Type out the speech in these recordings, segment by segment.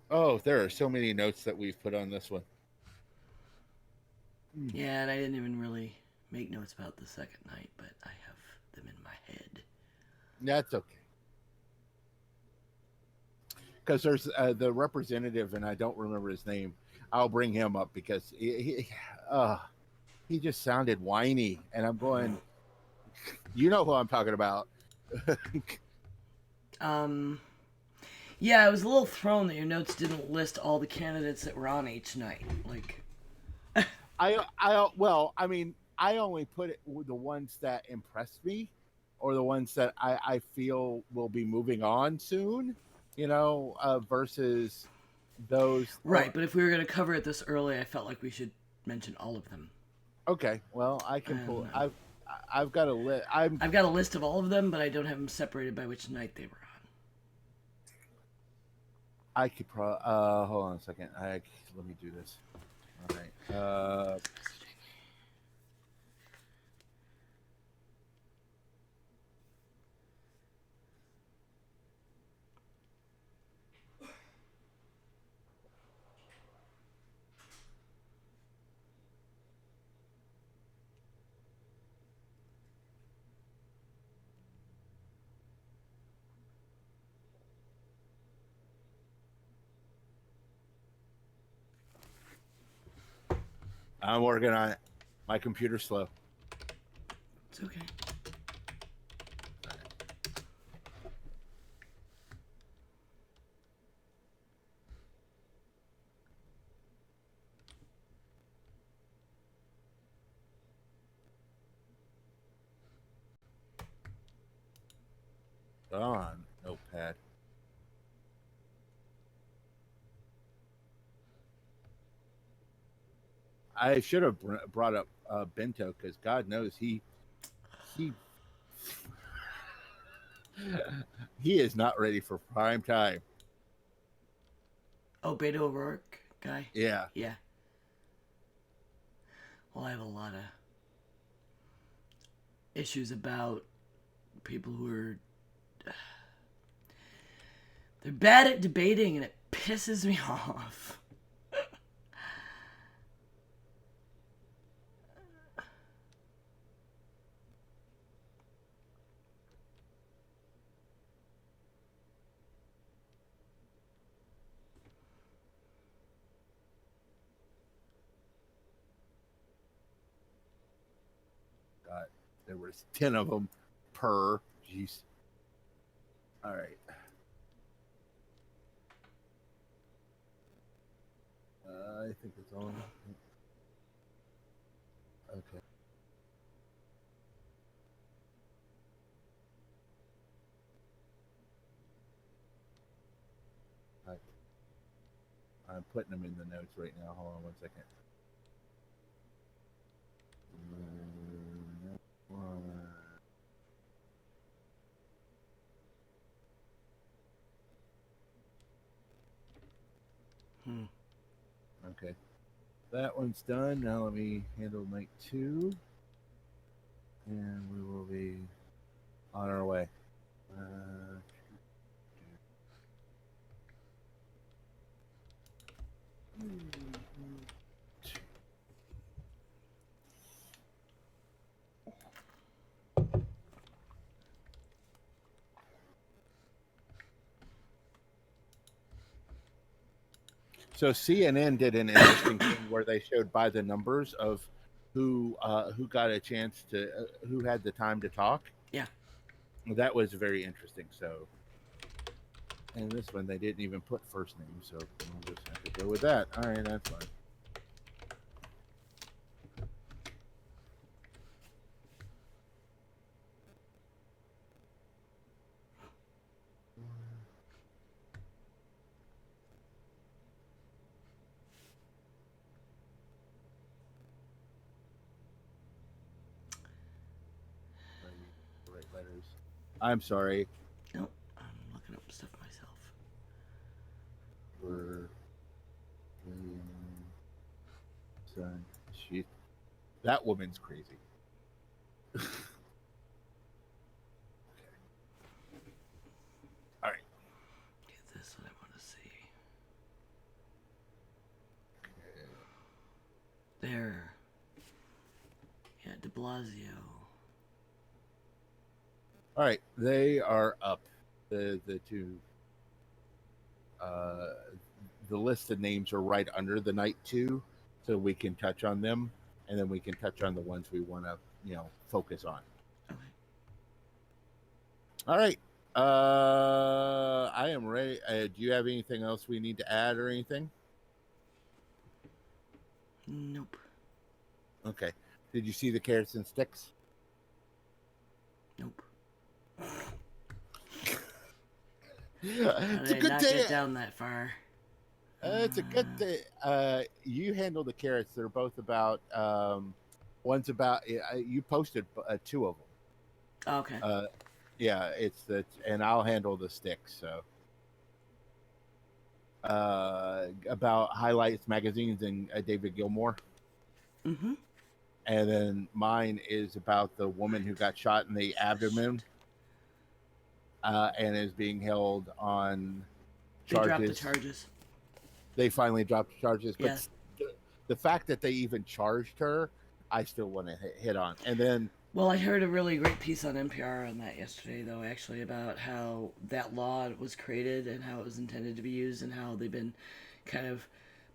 Oh, there are so many notes that we've put on this one. Yeah, and I didn't even really make notes about the second night, but I have them in my head. That's okay. Because there's the representative, and I don't remember his name. I'll bring him up because he just sounded whiny, and I'm going, you know who I'm talking about. Um, yeah, I was a little thrown that your notes didn't list all the candidates that were on each night. Like, Well, I mean, I only put it with the ones that impressed me, or the ones that I feel will be moving on soon. Versus those. right, but if we were going to cover it this early, I felt like we should mention all of them. Okay, well, I can pull. And I've got a list. I've got a list of all of them, but I don't have them separated by which night they were on. I could probably. Hold on a second. Let me do this. All right. I'm working on it. My computer's slow. It's okay. On notepad. I should have brought up Bento because God knows he he is not ready for prime time. Oh, Beto O'Rourke guy? Yeah. Yeah. Well, I have a lot of issues about people who are. They're bad at debating, and it pisses me off. God, there was 10 of them per. Jeez. All right. I think it's on. Okay. I, I'm putting them in the notes right now. Hold on one second. Hmm. Okay. That one's done. Now let me handle night two. And we will be on our way. Uh, so CNN did an interesting thing where they showed by the numbers of who got a chance to who had the time to talk. Yeah. That was very interesting. So, and this one they didn't even put first name, so we'll just have to go with that. All right, that's fine. Right letters. I'm sorry. Nope. I'm looking up stuff myself. For son, she. That woman's crazy. All right. Okay, this is what I want to see. There. Yeah, de Blasio. All right, they are up. The two. The list of names are right under the night 2, so we can touch on them, and then we can touch on the ones we want to, focus on. Okay. All right. I am ready. Do you have anything else we need to add or anything? Nope. Okay. Did you see the carrots and sticks? Nope. It's I a did good not thing. get down that far. It's a good thing. You handle the carrots. They're both about. One's about. You posted 2 of them. Okay. Yeah, it's the, and I'll handle the sticks. So. About highlights magazines and David Gilmour. Mm-hmm. And then mine is about the woman who got shot in the abdomen and is being held on charges. They dropped the charges. They finally dropped the charges. Yeah. But the fact that they even charged her, I still want to hit on. And then... Well, I heard a really great piece on NPR on that yesterday, though, actually, about how that law was created and how it was intended to be used and how they've been kind of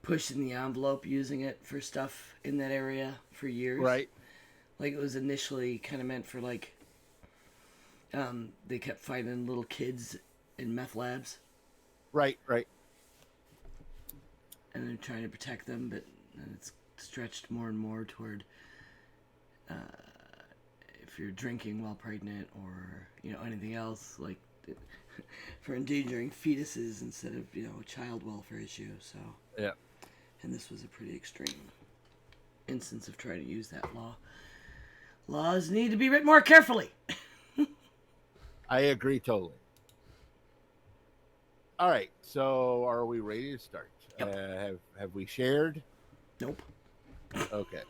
pushing the envelope using it for stuff in that area for years. Right. Like, it was initially kind of meant for, like, they kept finding little kids in meth labs. Right. And they're trying to protect them, but it's stretched more and more toward... if you're drinking while pregnant or, anything else, like, for endangering fetuses instead of, a child welfare issue, so. Yeah. And this was a pretty extreme instance of trying to use that law. Laws need to be written more carefully. I agree totally. All right, so are we ready to start? Yep. Have we shared? Nope. Okay.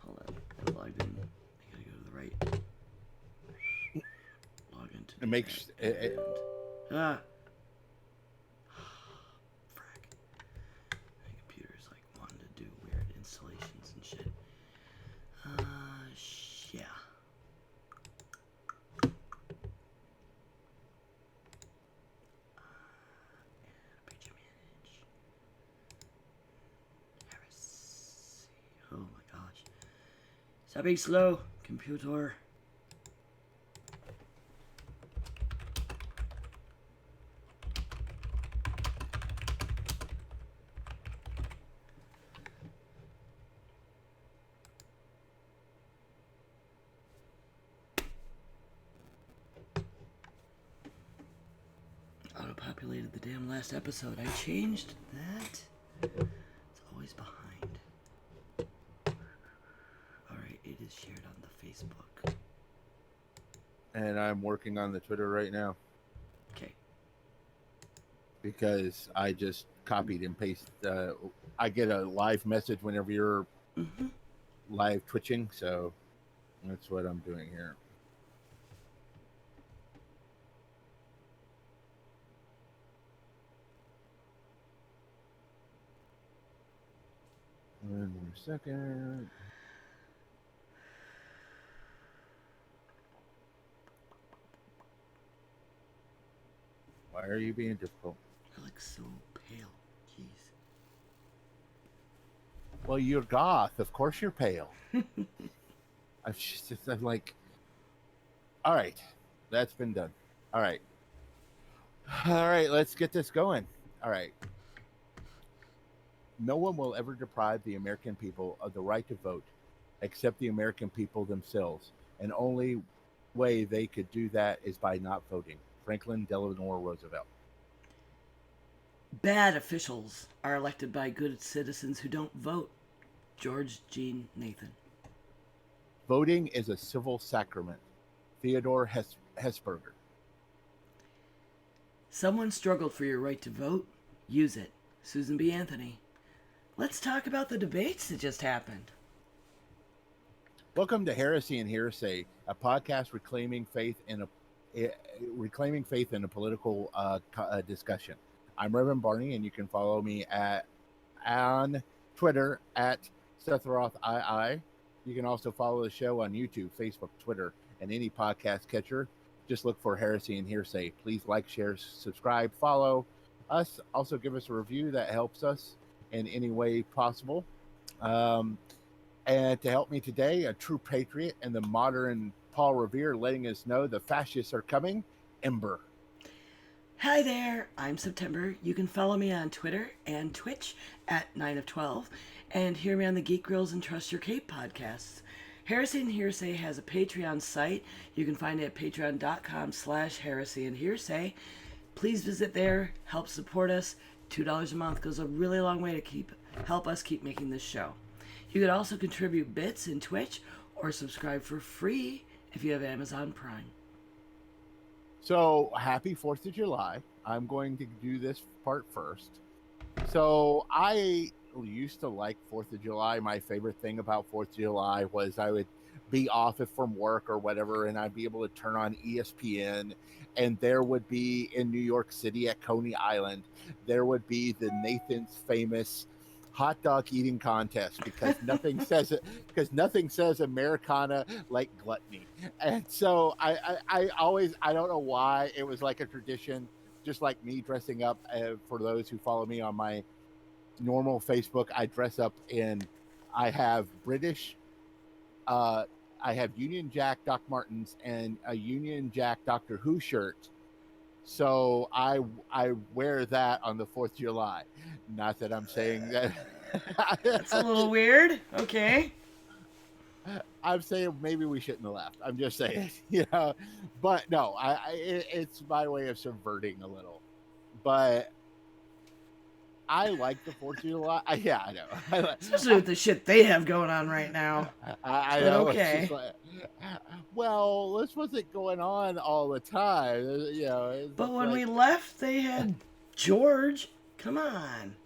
Hold on. I logged in. I gotta go to the right. Log into It makes it. Frack. My computer's like wanting to do weird installations and shit. Yeah. Page manage. Heresy. Oh my gosh. Stop being slow, computer. Auto-populated the damn last episode. I changed that. It's always behind. Alright, it is shared on the Facebook. And I'm working on the Twitter right now. Okay. Because I just copied and pasted. I get a live message whenever you're live twitching, so that's what I'm doing here. One more second. Why are you being difficult? I look so pale. Jeez. Well, you're goth. Of course you're pale. I'm like, all right, that's been done. All right, let's get this going. All right. No one will ever deprive the American people of the right to vote except the American people themselves. And only way they could do that is by not voting. Franklin Delano Roosevelt. Bad officials are elected by good citizens who don't vote. George Jean Nathan. Voting is a civil sacrament. Theodore Hesburger. Someone struggled for your right to vote. Use it. Susan B. Anthony. Let's talk about the debates that just happened. Welcome to Heresy and Hearsay, a podcast reclaiming faith in a political discussion. I'm Reverend Barney, and you can follow me on Twitter at SethRothII. You can also follow the show on YouTube, Facebook, Twitter, and any podcast catcher. Just look for Heresy and Hearsay. Please like, share, subscribe, follow us. Also give us a review. That helps us in any way possible. And to help me today, a true patriot and the modern Paul Revere letting us know the fascists are coming, Ember. Hi there, I'm September. You can follow me on Twitter and Twitch at 9 of 12 and hear me on the Geek Grills and Trust Your Cape podcasts. Heresy and Hearsay has a Patreon site. You can find it at patreon.com/Heresy and Hearsay. Please visit there, help support us. $2 a month goes a really long way to help us keep making this show. You could also contribute bits in Twitch or subscribe for free if you have Amazon Prime. So, happy 4th of July. I'm going to do this part first. So, I used to like 4th of July. My favorite thing about 4th of July was I would be off from work or whatever, and I'd be able to turn on ESPN, and there would be in New York City at Coney Island, there would be the Nathan's famous hot dog eating contest because nothing says Americana like gluttony. And so I always, I don't know why, it was like a tradition, just like me dressing up. For those who follow me on my normal Facebook, I dress up I have British, I have Union Jack Doc Martens and a Union Jack Doctor Who shirt. So I wear that on the 4th of July. Not that I'm saying that. That's a little weird. Okay. I'm saying maybe we shouldn't have left. I'm just saying, But no, it's my way of subverting a little. But I like the 4th of July. Yeah, I know. Especially with the shit they have going on right now. I know. Okay. Well, this wasn't going on all the time. But when we left, they had George. Come on.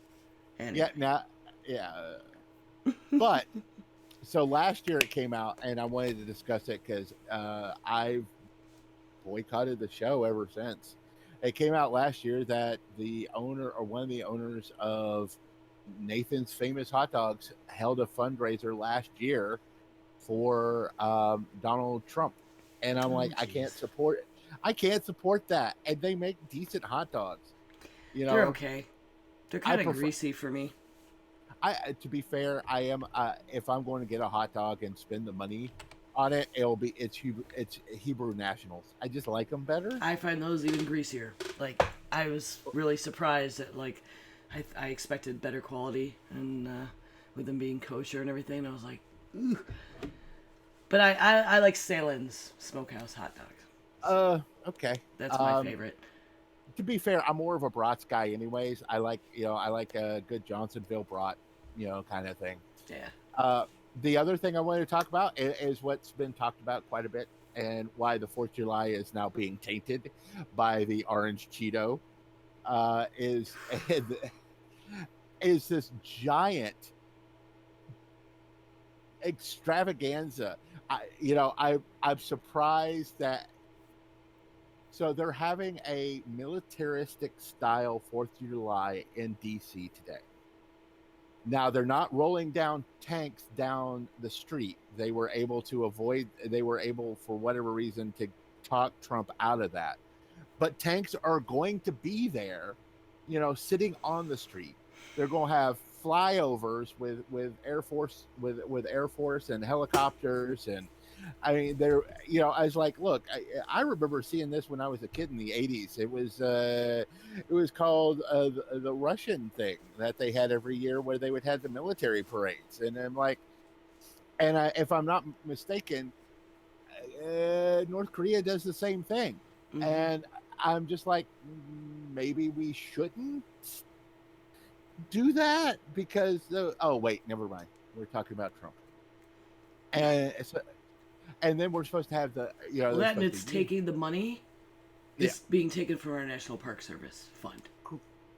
Anyway. But so last year it came out, and I wanted to discuss it because I've boycotted the show ever since. It came out last year that the owner or one of the owners of Nathan's Famous Hot Dogs held a fundraiser last year for Donald Trump. And I'm like, geez. I can't support that. And they make decent hot dogs. They're okay. They're kind of greasy for me. To be fair, I am. If I'm going to get a hot dog and spend the money on it, it's Hebrew Nationals. I just like them better. I find those even greasier. Like, I was really surprised that I expected better quality and with them being kosher and everything. I was like, ooh. But I like Salen's Smokehouse hot dogs. Okay. That's my favorite. To be fair, I'm more of a brats guy anyways. I like a good Johnsonville brat, kind of thing. Yeah. The other thing I wanted to talk about is what's been talked about quite a bit and why the 4th of July is now being tainted by the orange Cheeto, is this giant extravaganza. I'm surprised that. So they're having a militaristic style 4th of July in DC today. Now they're not rolling down tanks down the street. They were able, for whatever reason, to talk Trump out of that. But tanks are going to be there, sitting on the street. They're going to have flyovers with Air Force, with Air Force and helicopters. And I mean, I was like, look, I remember seeing this when I was a kid in the 80s. It was called the Russian thing that they had every year where they would have the military parades. And I'm like, if I'm not mistaken, North Korea does the same thing. Mm-hmm. And I'm just like, maybe we shouldn't do that because oh wait, never mind. We're talking about Trump. And then we're supposed to have the that and it's taking the money. It's being taken from our National Park Service fund.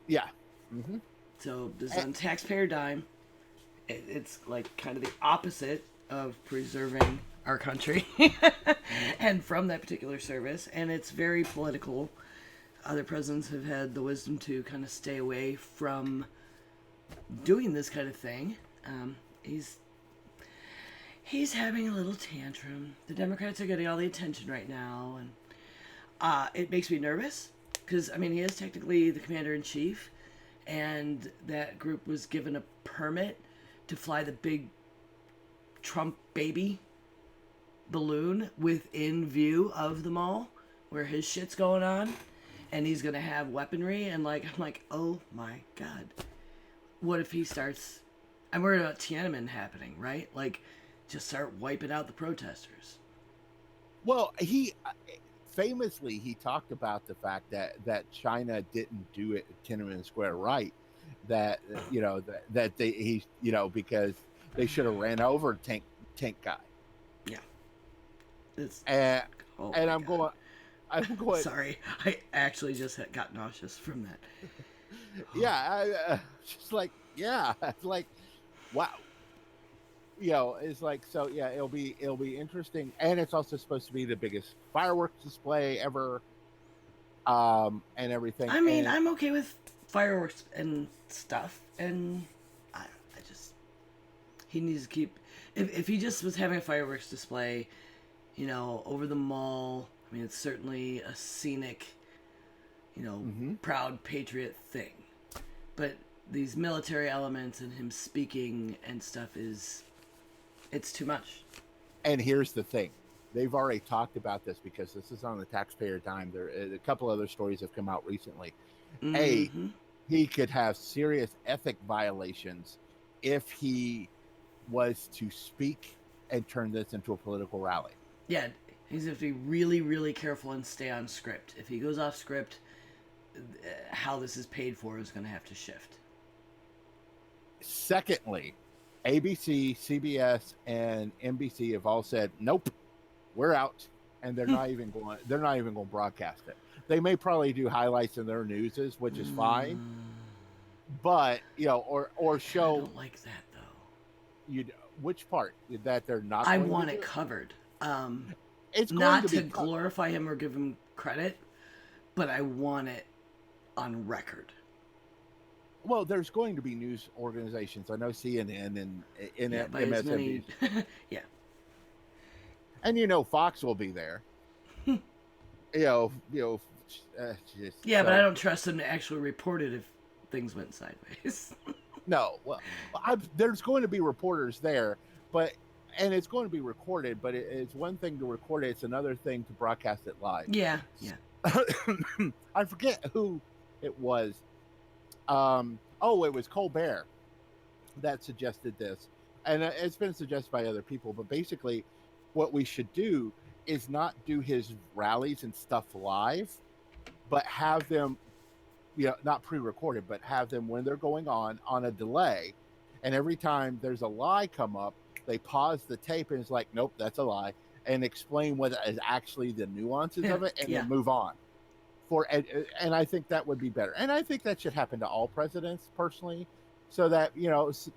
Yeah. Mm-hmm. So this is on taxpayer dime. It's like kind of the opposite of preserving our country and from that particular service. And it's very political. Other presidents have had the wisdom to kind of stay away from doing this kind of thing. He's having a little tantrum. The Democrats are getting all the attention right now, and it makes me nervous because I mean he is technically the commander in chief, and that group was given a permit to fly the big Trump baby balloon within view of the mall where his shit's going on, and he's gonna have weaponry, and like I'm like, oh my god, what if he starts? I'm worried about Tiananmen happening, right? Like, just start wiping out the protesters. Well, he famously he talked about the fact that China didn't do it at Tiananmen Square right. That that he because they should have ran over tank guy. Yeah, it's And oh and my I'm god. I'm going. Sorry, I actually just got nauseous from that. Yeah, just like yeah, it's like wow. It's like so. Yeah, it'll be interesting, and it's also supposed to be the biggest fireworks display ever, and everything. I mean, And I'm okay with fireworks and stuff, and I just he needs to keep. If he just was having a fireworks display, over the mall. I mean, it's certainly a scenic, proud patriot thing, but these military elements and him speaking and stuff it's too much. and here's the thing, they've already talked about this because this is on the taxpayer dime. There, a couple other stories have come out recently. Mm-hmm. He could have serious ethic violations if he was to speak and turn this into a political rally. Yeah, he's going to be really, really careful and stay on script. If he goes off script, how this is paid for is going to have to shift. Secondly, ABC, CBS, and NBC have all said, "Nope, we're out," and they're not even going. They're not even going to broadcast it. They may probably do highlights in their newses, which is fine, but or I show. don't like that though. Which part that they're not. I going want to it do? covered. It's going Not to be to glorify him or give him credit, but I want it on record. Well, there's going to be news organizations. I know CNN and By as MSNBC, many, yeah. and Fox will be there. you know, Yeah, but I don't trust them to actually report it if things went sideways. No, well, there's going to be reporters there, and it's going to be recorded. But it's one thing to record it; it's another thing to broadcast it live. Yeah. I forget who it was. It was Colbert that suggested this, and it's been suggested by other people. But basically, what we should do is not do his rallies and stuff live, but have them, not pre-recorded, but have them when they're going on a delay, and every time there's a lie come up, they pause the tape and it's like, nope, that's a lie, and explain what is actually the nuances of it, and then move on. And I think that would be better, and I think that should happen to all presidents personally, so that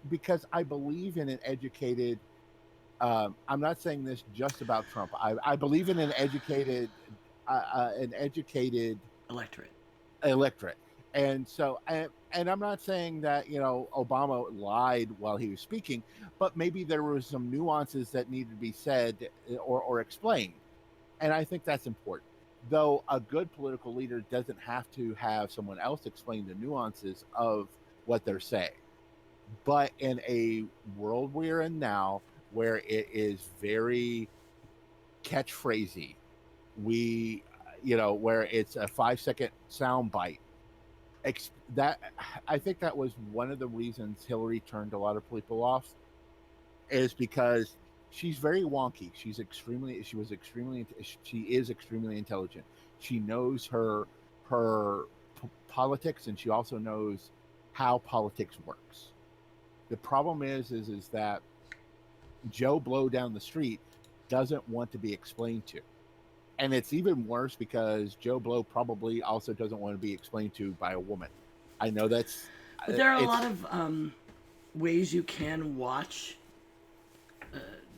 because I believe in an educated. I'm not saying this just about Trump. I believe in an educated electorate, and so and I'm not saying that Obama lied while he was speaking, but maybe there were some nuances that needed to be said or explained, and I think that's important. Though a good political leader doesn't have to have someone else explain the nuances of what they're saying. But in a world we're in now, where it is very catchphrasy, where it's a 5-second sound bite. That I think that was one of the reasons Hillary turned a lot of people off, is because she's very wonky. She is extremely intelligent. She knows her politics, and she also knows how politics works. The problem is that Joe Blow down the street doesn't want to be explained to. And it's even worse because Joe Blow probably also doesn't want to be explained to by a woman. I know that's... But there are a lot of ways you can watch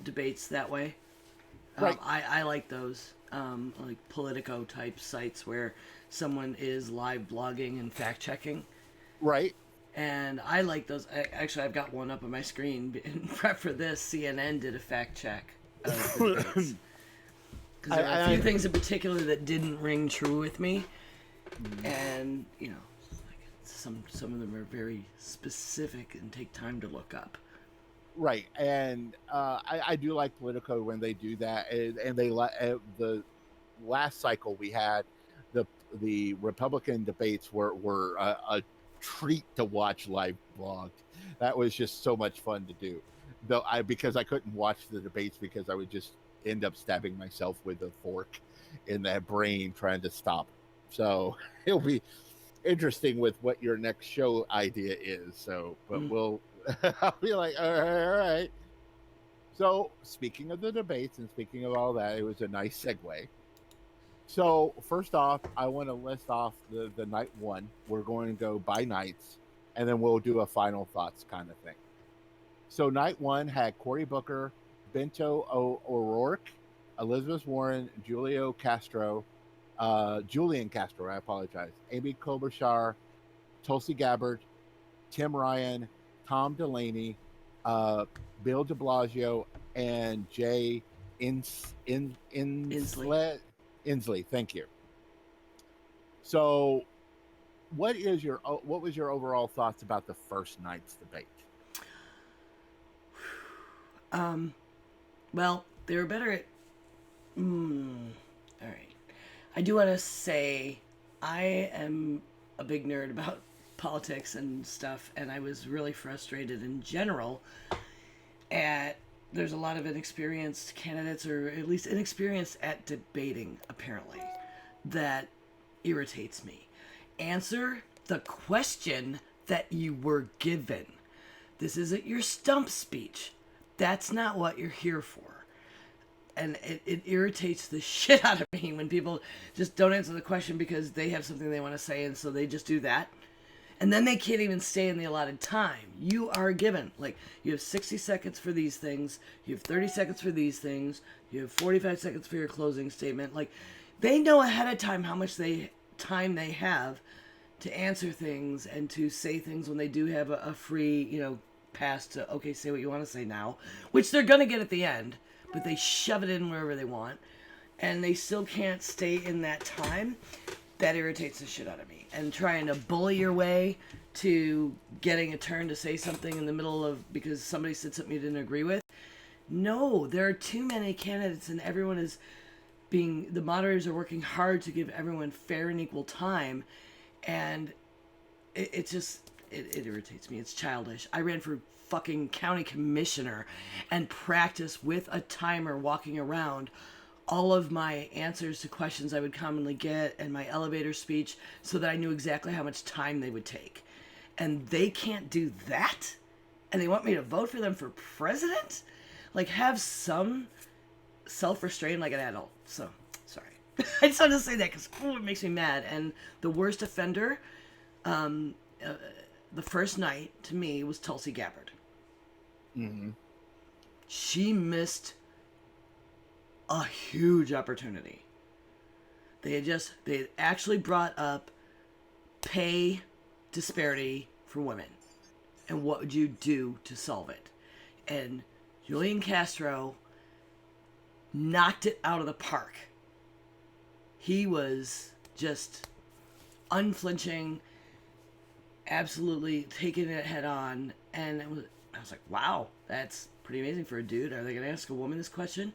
debates that way. Right. I like those, like Politico type sites where someone is live blogging and fact checking. Right. And I like those. Actually, I've got one up on my screen. In prep for this, CNN did a fact check of the debates. Because there were a few things in particular that didn't ring true with me. And, you know, like some of them are very specific and take time to look up. Right, and I do like Politico when they do that, and they the last cycle we had the Republican debates were a treat to watch live blogged. That was just so much fun to do. Though because I couldn't watch the debates because I would just end up stabbing myself with a fork in that brain trying to stop. So it'll be interesting with what your next show idea is. So, but we'll I'll be like, all right. So speaking of the debates and speaking of all that, it was a nice segue. So first off, I want to list off the night one. We're going to go by nights, and then we'll do a final thoughts kind of thing. So night one had Cory Booker, Beto O'Rourke, Elizabeth Warren, Julian Castro, I apologize, Amy Klobuchar, Tulsi Gabbard, Tim Ryan, Tom Delaney, Bill de Blasio, and Jay Inslee. Thank you. So, what was your overall thoughts about the first night's debate? Well, they were better at. All right. I do want to say I am a big nerd about politics and stuff, and I was really frustrated in general at there's a lot of inexperienced candidates, or at least inexperienced at debating, apparently, that irritates me. Answer the question that you were given. This isn't your stump speech. That's not what you're here for. And it irritates the shit out of me when people just don't answer the question because they have something they want to say, and so they just do that. And then they can't even stay in the allotted time. You are given, like, you have 60 seconds for these things, you have 30 seconds for these things, you have 45 seconds for your closing statement. Like, they know ahead of time how much time they have to answer things and to say things when they do have a free, pass to, okay, say what you want to say now, which they're going to get at the end, but they shove it in wherever they want, and they still can't stay in that time. That irritates the shit out of me. And trying to bully your way to getting a turn to say something in the middle of because somebody said something you didn't agree with. No, there are too many candidates, and everyone is the moderators are working hard to give everyone fair and equal time, and it irritates me. It's childish. I ran for fucking county commissioner and practiced with a timer walking around all of my answers to questions I would commonly get and my elevator speech so that I knew exactly how much time they would take. And they can't do that? And they want me to vote for them for president? Like, have some self-restraint like an adult. So, sorry. I just wanted to say that because it makes me mad. And the worst offender, the first night, to me, was Tulsi Gabbard. Mm-hmm. She missed a huge opportunity. They had actually brought up pay disparity for women and what would you do to solve it. And Julian Castro knocked it out of the park. He was just unflinching, absolutely taking it head on, and I was like, wow, that's pretty amazing for a dude. Are they going to ask a woman this question?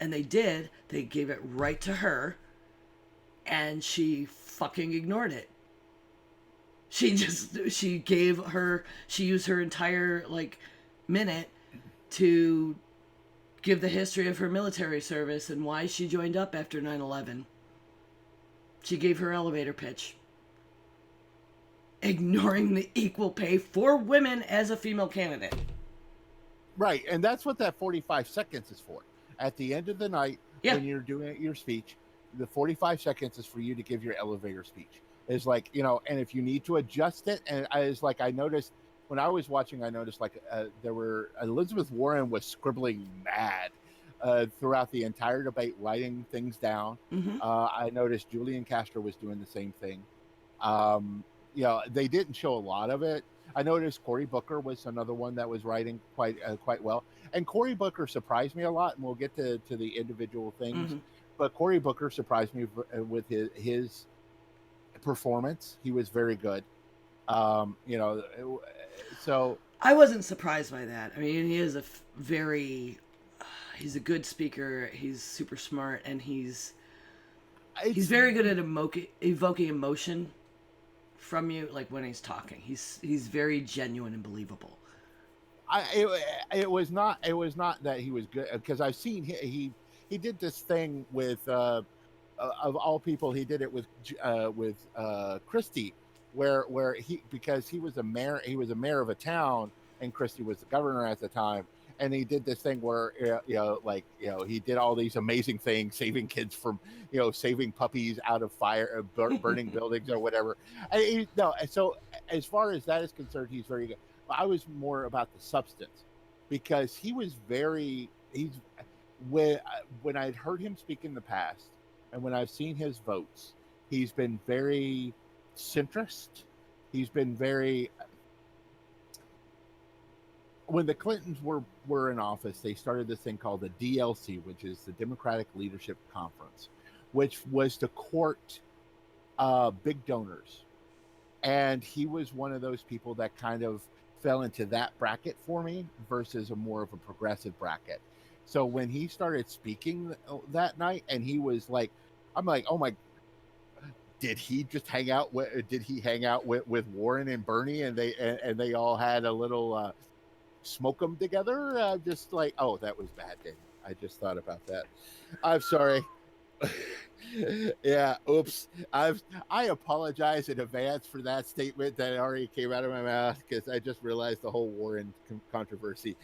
And they did. They gave it right to her, and she fucking ignored it. She used her entire, minute to give the history of her military service and why she joined up after 9/11. She gave her elevator pitch, ignoring the equal pay for women as a female candidate. Right, and that's what that 45 seconds is for. At the end of the night, when you're doing your speech, the 45 seconds is for you to give your elevator speech. It's like, and if you need to adjust it, and I noticed when I was watching, I noticed Elizabeth Warren was scribbling mad throughout the entire debate, writing things down. Mm-hmm. I noticed Julian Castro was doing the same thing. They didn't show a lot of it. I noticed Cory Booker was another one that was writing quite well, and Cory Booker surprised me a lot. And we'll get to the individual things, Mm-hmm. but Cory Booker surprised me with his performance. He was very good. You know, so I wasn't surprised by that. I mean, he is a very, he's a good speaker. He's super smart, and he's it's very good at evoking emotion from you, like when he's talking. He's very genuine and believable. it was not that he was good, because I've seen he did this thing with of all people, he did it with Christie, where he, because he was a mayor of a town, and Christie was the governor at the time, and he did this thing where like he did all these amazing things, saving kids from saving puppies out of fire, burning buildings or whatever. No, so as far as that is concerned, he's very good. But I was more about the substance, because he's when I'd heard him speak in the past, and when I've seen his votes, he's been very centrist. He's been very. When the Clintons were in office, they started this thing called the DLC, which is the Democratic Leadership Conference, which was to court big donors, and he was one of those people that kind of fell into that bracket for me versus a more of a progressive bracket. So when he started speaking that night, and he was like, I'm like, oh my, did he hang out with Warren and Bernie, and they all had a little smoke 'em together? Just like, oh, that was bad, Daniel. I just thought about that. I'm sorry. Yeah, oops. I apologize in advance for that statement that already came out of my mouth, because I just realized the whole Warren controversy.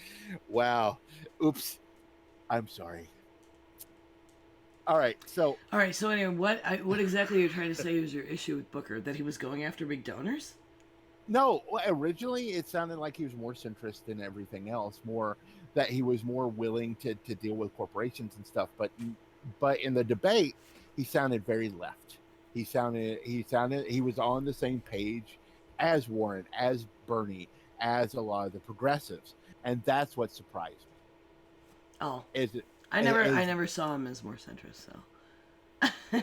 Wow. Oops. I'm sorry. All right. So All right. So anyway, what exactly are you trying to say was your issue with Booker? That he was going after big donors? no, originally it sounded like he was more centrist than everything else, more that he was more willing to deal with corporations and stuff. But in the debate, he sounded very left. He was on the same page as Warren, as Bernie, as a lot of the progressives, and that's what surprised me. Oh, Is it I is never saw him as more centrist. So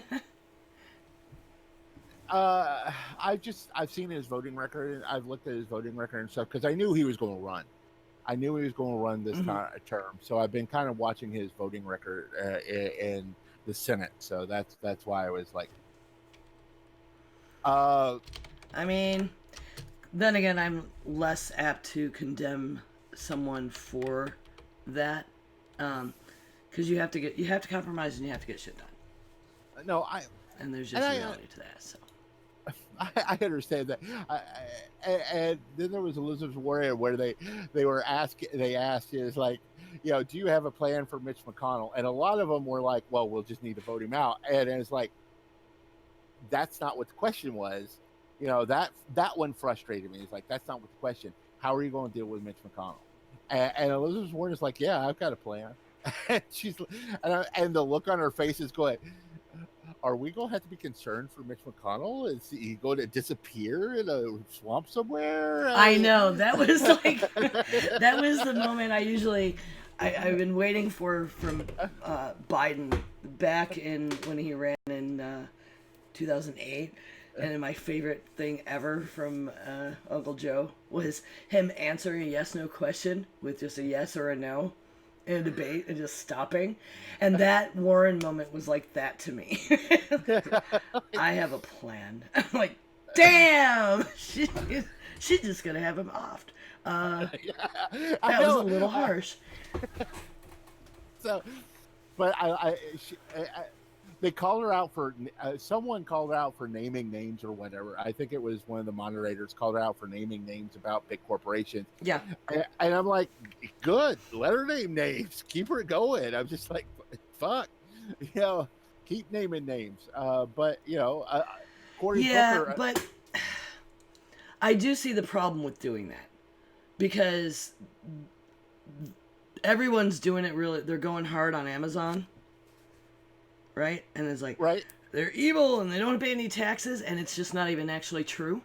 I've seen his voting record, and I've looked at his voting record and stuff, because I knew he was going to run. I knew he was going to run this mm-hmm. term, so I've been kind of watching his voting record in the Senate. So that's why I was like, I mean, then again, I'm less apt to condemn someone for that, because you have to compromise, and you have to get shit done. no, And there's just reality to that. So I understand that. And then there was Elizabeth Warren, where they asked is like, do you have a plan for Mitch McConnell? And a lot of them were like, well, we'll just need to vote him out. And it's like, that's not what the question was. That one frustrated me. It's like, that's not what the question. How are you going to deal with Mitch McConnell? And Elizabeth Warren is like, yeah, I've got a plan. And the look on her face is going, are we going to have to be concerned for Mitch McConnell? Is he going to disappear in a swamp somewhere? I know, that was like that was the moment I've been waiting for from Biden back in when he ran in 2008. And my favorite thing ever from Uncle Joe was him answering a yes/no question with just a yes or a no in a debate, and just stopping. And that Warren moment was like that to me. I have a plan. I'm like, damn, she's just gonna have him offed. That was a little harsh. So, but they called her out for someone called her out for naming names or whatever. I think it was one of the moderators called her out for naming names about big corporations. Yeah. And I'm like, good, let her name names, keep her going. I'm just like, fuck, keep naming names. But Cory Booker. But I do see the problem with doing that, because everyone's doing it really. They're going hard on Amazon. Right? And it's like, right, they're evil and they don't pay any taxes, and it's just not even actually true.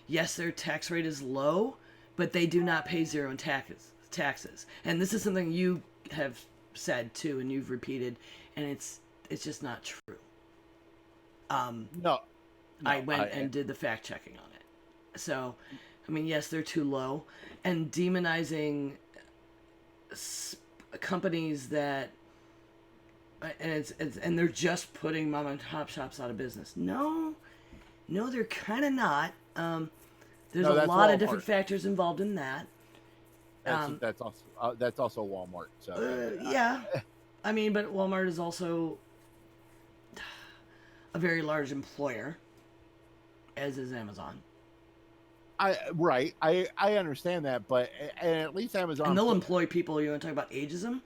Yes, their tax rate is low, but they do not pay zero in taxes. And this is something you have said too, and you've repeated, and it's just not true. No, I no, went and did the fact checking on it. So, I mean, yes, they're too low, and demonizing companies that and they're just putting mom and pop shops out of business. No, they're kind of not. There's no, a that's lot of Walmart. different factors involved in that. That's also Walmart. So Yeah, I mean, but Walmart is also a very large employer, as is Amazon. I understand that, but at least Amazon. And they'll employ people, you want to talk about ageism,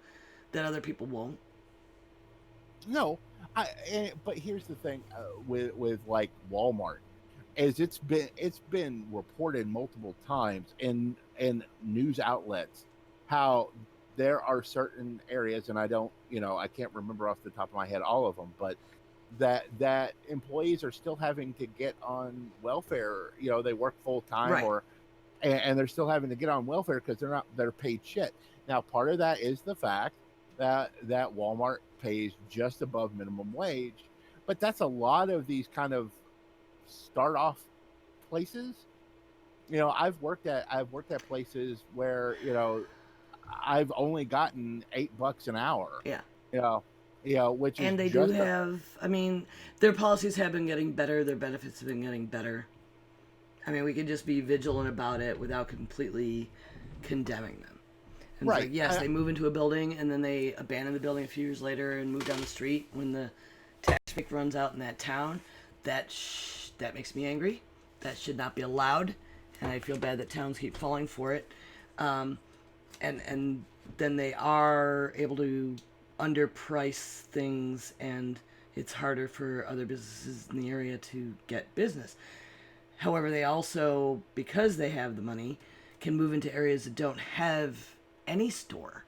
that other people won't. No, but here's the thing with like Walmart, is it's been reported multiple times in news outlets how there are certain areas, and I can't remember off the top of my head all of them, but that employees are still having to get on welfare. They work full time, Right. and they're still having to get on welfare because they're paid shit. Now, part of that is the fact that Walmart pays just above minimum wage, but that's a lot of these kind of start off places. I've worked at places where I've only gotten $8 an hour. Yeah. Which is And they do have, I mean, their policies have been getting better, their benefits have been getting better. I mean, we can just be vigilant about it without completely condemning them. And right. Like, yes, they move into a building and then they abandon the building a few years later and move down the street when the tax break runs out in that town. That makes me angry. That should not be allowed, and I feel bad that towns keep falling for it. And then they are able to underprice things, and it's harder for other businesses in the area to get business. However, they also, because they have the money, can move into areas that don't have any store.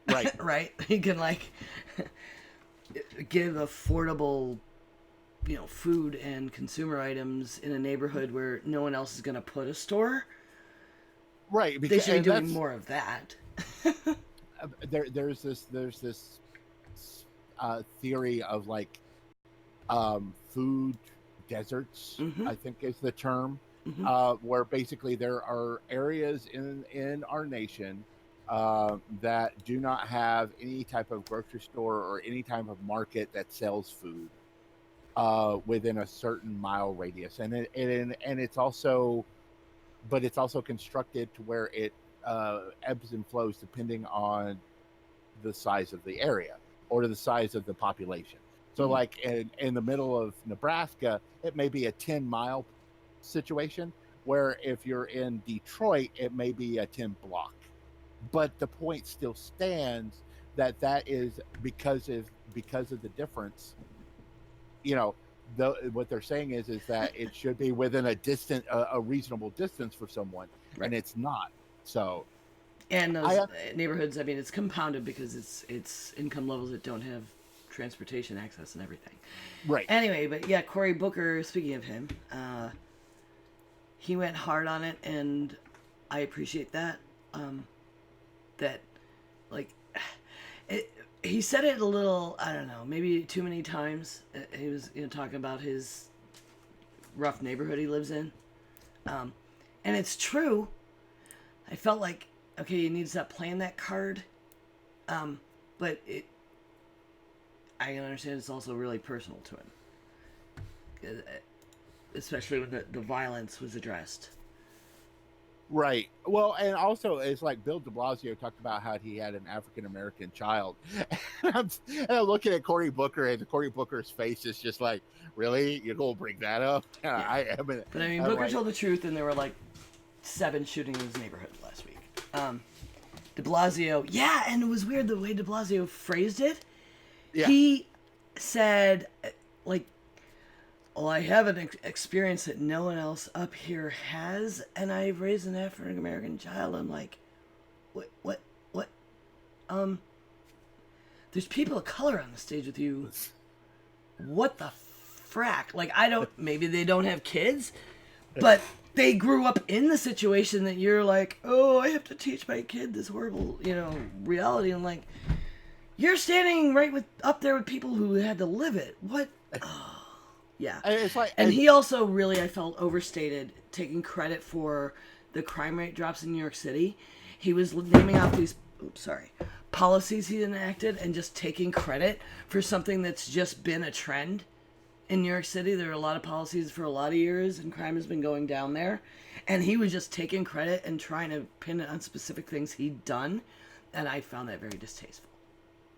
Right. Right? You can give affordable, food and consumer items in a neighborhood where no one else is going to put a store. Right. They should be doing more of that. There's this theory of food deserts. Mm-hmm. I think is the term. Mm-hmm. Where basically there are areas in our nation that do not have any type of grocery store or any type of market that sells food within a certain mile radius, and it's also constructed to where it ebbs and flows depending on the size of the area or the size of the population. So, like in the middle of Nebraska, it may be a 10-mile situation, where if you're in Detroit, it may be a 10 block. But the point still stands that is because of the difference. What they're saying is that it should be within a reasonable distance for someone, right. And it's not. So, and those neighborhoods, I mean, it's compounded because it's income levels that don't have transportation access and everything. Right. Anyway, but yeah, Cory Booker, speaking of him, he went hard on it, and I appreciate that. He said it a little, I don't know, maybe too many times. He was talking about his rough neighborhood he lives in. And it's true. I felt like, okay, you need to stop playing that card. But I can understand it's also really personal to him. Especially when the violence was addressed. Right. Well, and also it's like Bill de Blasio talked about how he had an African-American child. And I'm looking at Cory Booker, and Cory Booker's face is just like, really? You're going to bring that up? Yeah. But I mean, Booker told the truth, and there were 7 shootings in his neighborhood last week. De Blasio, yeah, and it was weird the way de Blasio phrased it. Yeah. He said, well, I have an experience that no one else up here has, and I've raised an African American child. I'm like, what? There's people of color on the stage with you. What the frack? Maybe they don't have kids, But they grew up in the situation that you're like, oh, I have to teach my kid this horrible, reality. And like, you're standing right with up there with people who had to live it. What? Oh, yeah. And it's like, And he also really, I felt, overstated taking credit for the crime rate drops in New York City. He was naming off these, policies he enacted and just taking credit for something that's just been a trend in New York City. There are a lot of policies for a lot of years, and crime has been going down there. And he was just taking credit and trying to pin it on specific things he'd done, and I found that very distasteful.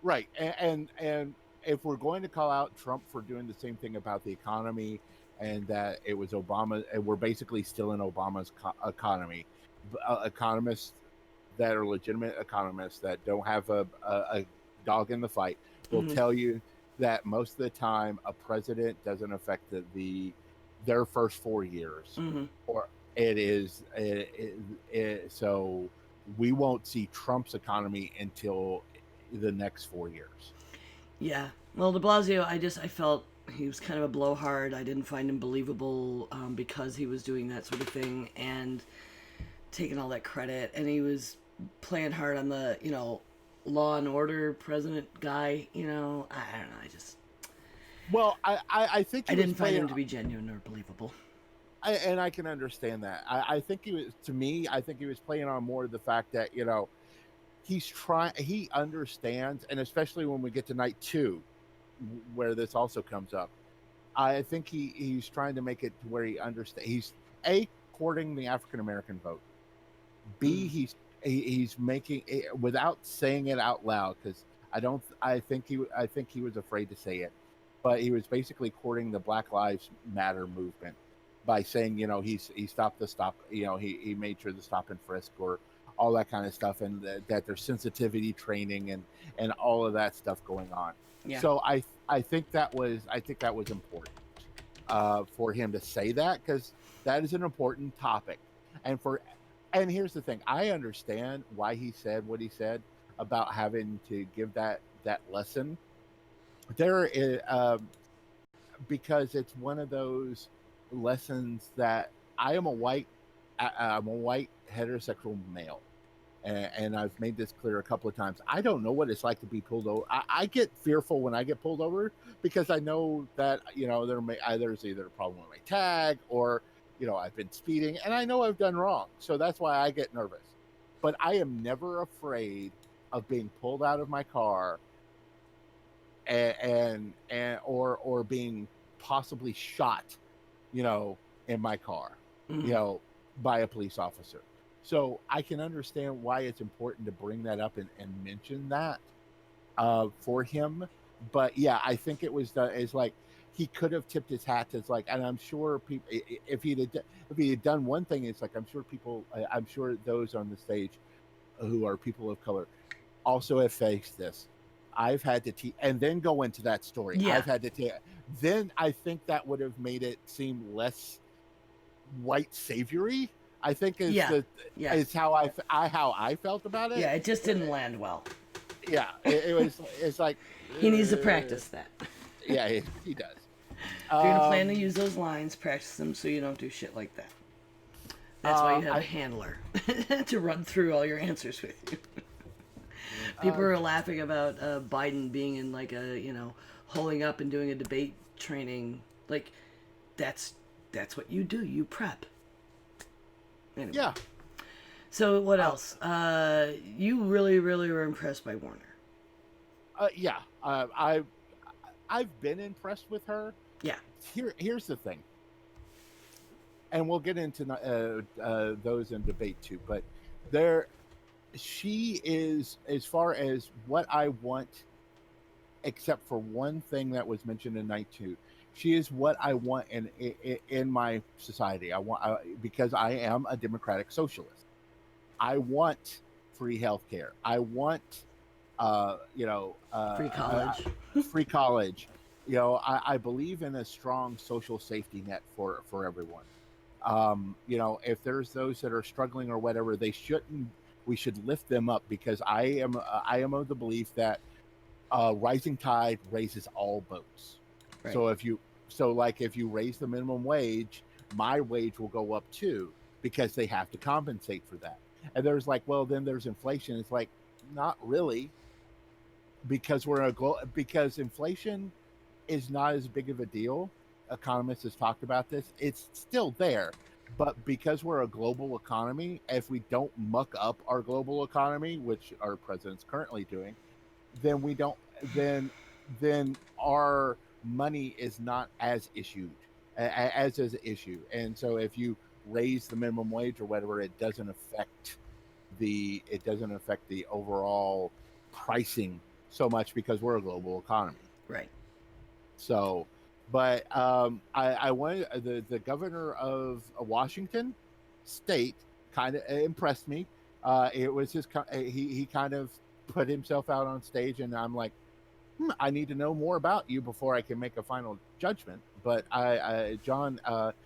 right. And if we're going to call out Trump for doing the same thing about the economy, and that it was Obama, and we're basically still in Obama's economy, economists that are legitimate economists that don't have a dog in the fight will Mm-hmm. tell you that most of the time a president doesn't affect their first 4 years, Mm-hmm. or it is so we won't see Trump's economy until the next 4 years. Yeah. Well, De Blasio, I felt he was kind of a blowhard. I didn't find him believable because he was doing that sort of thing and taking all that credit, and he was playing hard on the law and order president guy. I don't know. I just Well, I think I he was didn't find playing, him to be genuine or believable. and I can understand that. I think he was, to me, I think he was playing on more of the fact that he understands, and especially when we get to night two, where this also comes up, I think he's trying to make it to where he understands. He's a courting the African American vote. B, Mm. he's making it without saying it out loud, because I think he was afraid to say it, but he was basically courting the Black Lives Matter movement by saying, he stopped the stop, he made sure the stop and frisk or all that kind of stuff, and that there's sensitivity training and all of that stuff going on. Yeah. So I think that was important for him to say that, because that is an important topic. And here's the thing: I understand why he said what he said about having to give that lesson. There is because it's one of those lessons that I'm a white heterosexual male, and I've made this clear a couple of times. I don't know what it's like to be pulled over. I get fearful when I get pulled over, because I know that there's either a problem with my tag, or I've been speeding, and I know I've done wrong, so that's why I get nervous. But I am never afraid of being pulled out of my car or being possibly shot, in my car, Mm-hmm. by a police officer. So I can understand why it's important to bring that up and mention that for him. But yeah, I think it's like he could have tipped his hat to, like, and I'm sure people, if he had done one thing, it's like, I'm sure those on the stage who are people of color also have faced this. I've had to teach, and then go into that story. Yeah. I've had to teach. Then I think that would have made it seem less white savory. I think is Yeah. the Yeah. is how I felt about it. Yeah. It just didn't land well. Yeah, it was. It's like He needs to practice that. Yeah, he does. If you're gonna plan to use those lines, practice them so you don't do shit like that. That's why you have a handler to run through all your answers with you. People are laughing about Biden being in like holding up and doing a debate training. Like, that's what you do. You prep. Anyway. Yeah. So what else? You really, really were impressed by Warner. Yeah. I've been impressed with her. Yeah. Here's the thing, and we'll get into those in debate too. But she is, as far as what I want, except for one thing that was mentioned in night two. She is what I want in my society. Because I am a democratic socialist. I want free healthcare. I want, Free college. Free college. I believe in a strong social safety net for everyone. If there's those that are struggling or whatever, we should lift them up, because I am of the belief that rising tide raises all boats. Right. So if you raise the minimum wage, my wage will go up too, because they have to compensate for that. And there's like, well, then there's inflation. It's like, not really, because because inflation is not as big of a deal. Economists has talked about this. It's still there, but because we're a global economy, if we don't muck up our global economy, which our president's currently doing, then we don't then our money is not as issued as is an issue. And so if you raise the minimum wage or whatever, it doesn't affect the overall pricing so much, because we're a global economy. Right. So, but I wanted the governor of Washington State kind of impressed me. It was he kind of put himself out on stage, and I'm like, I need to know more about you before I can make a final judgment. But John,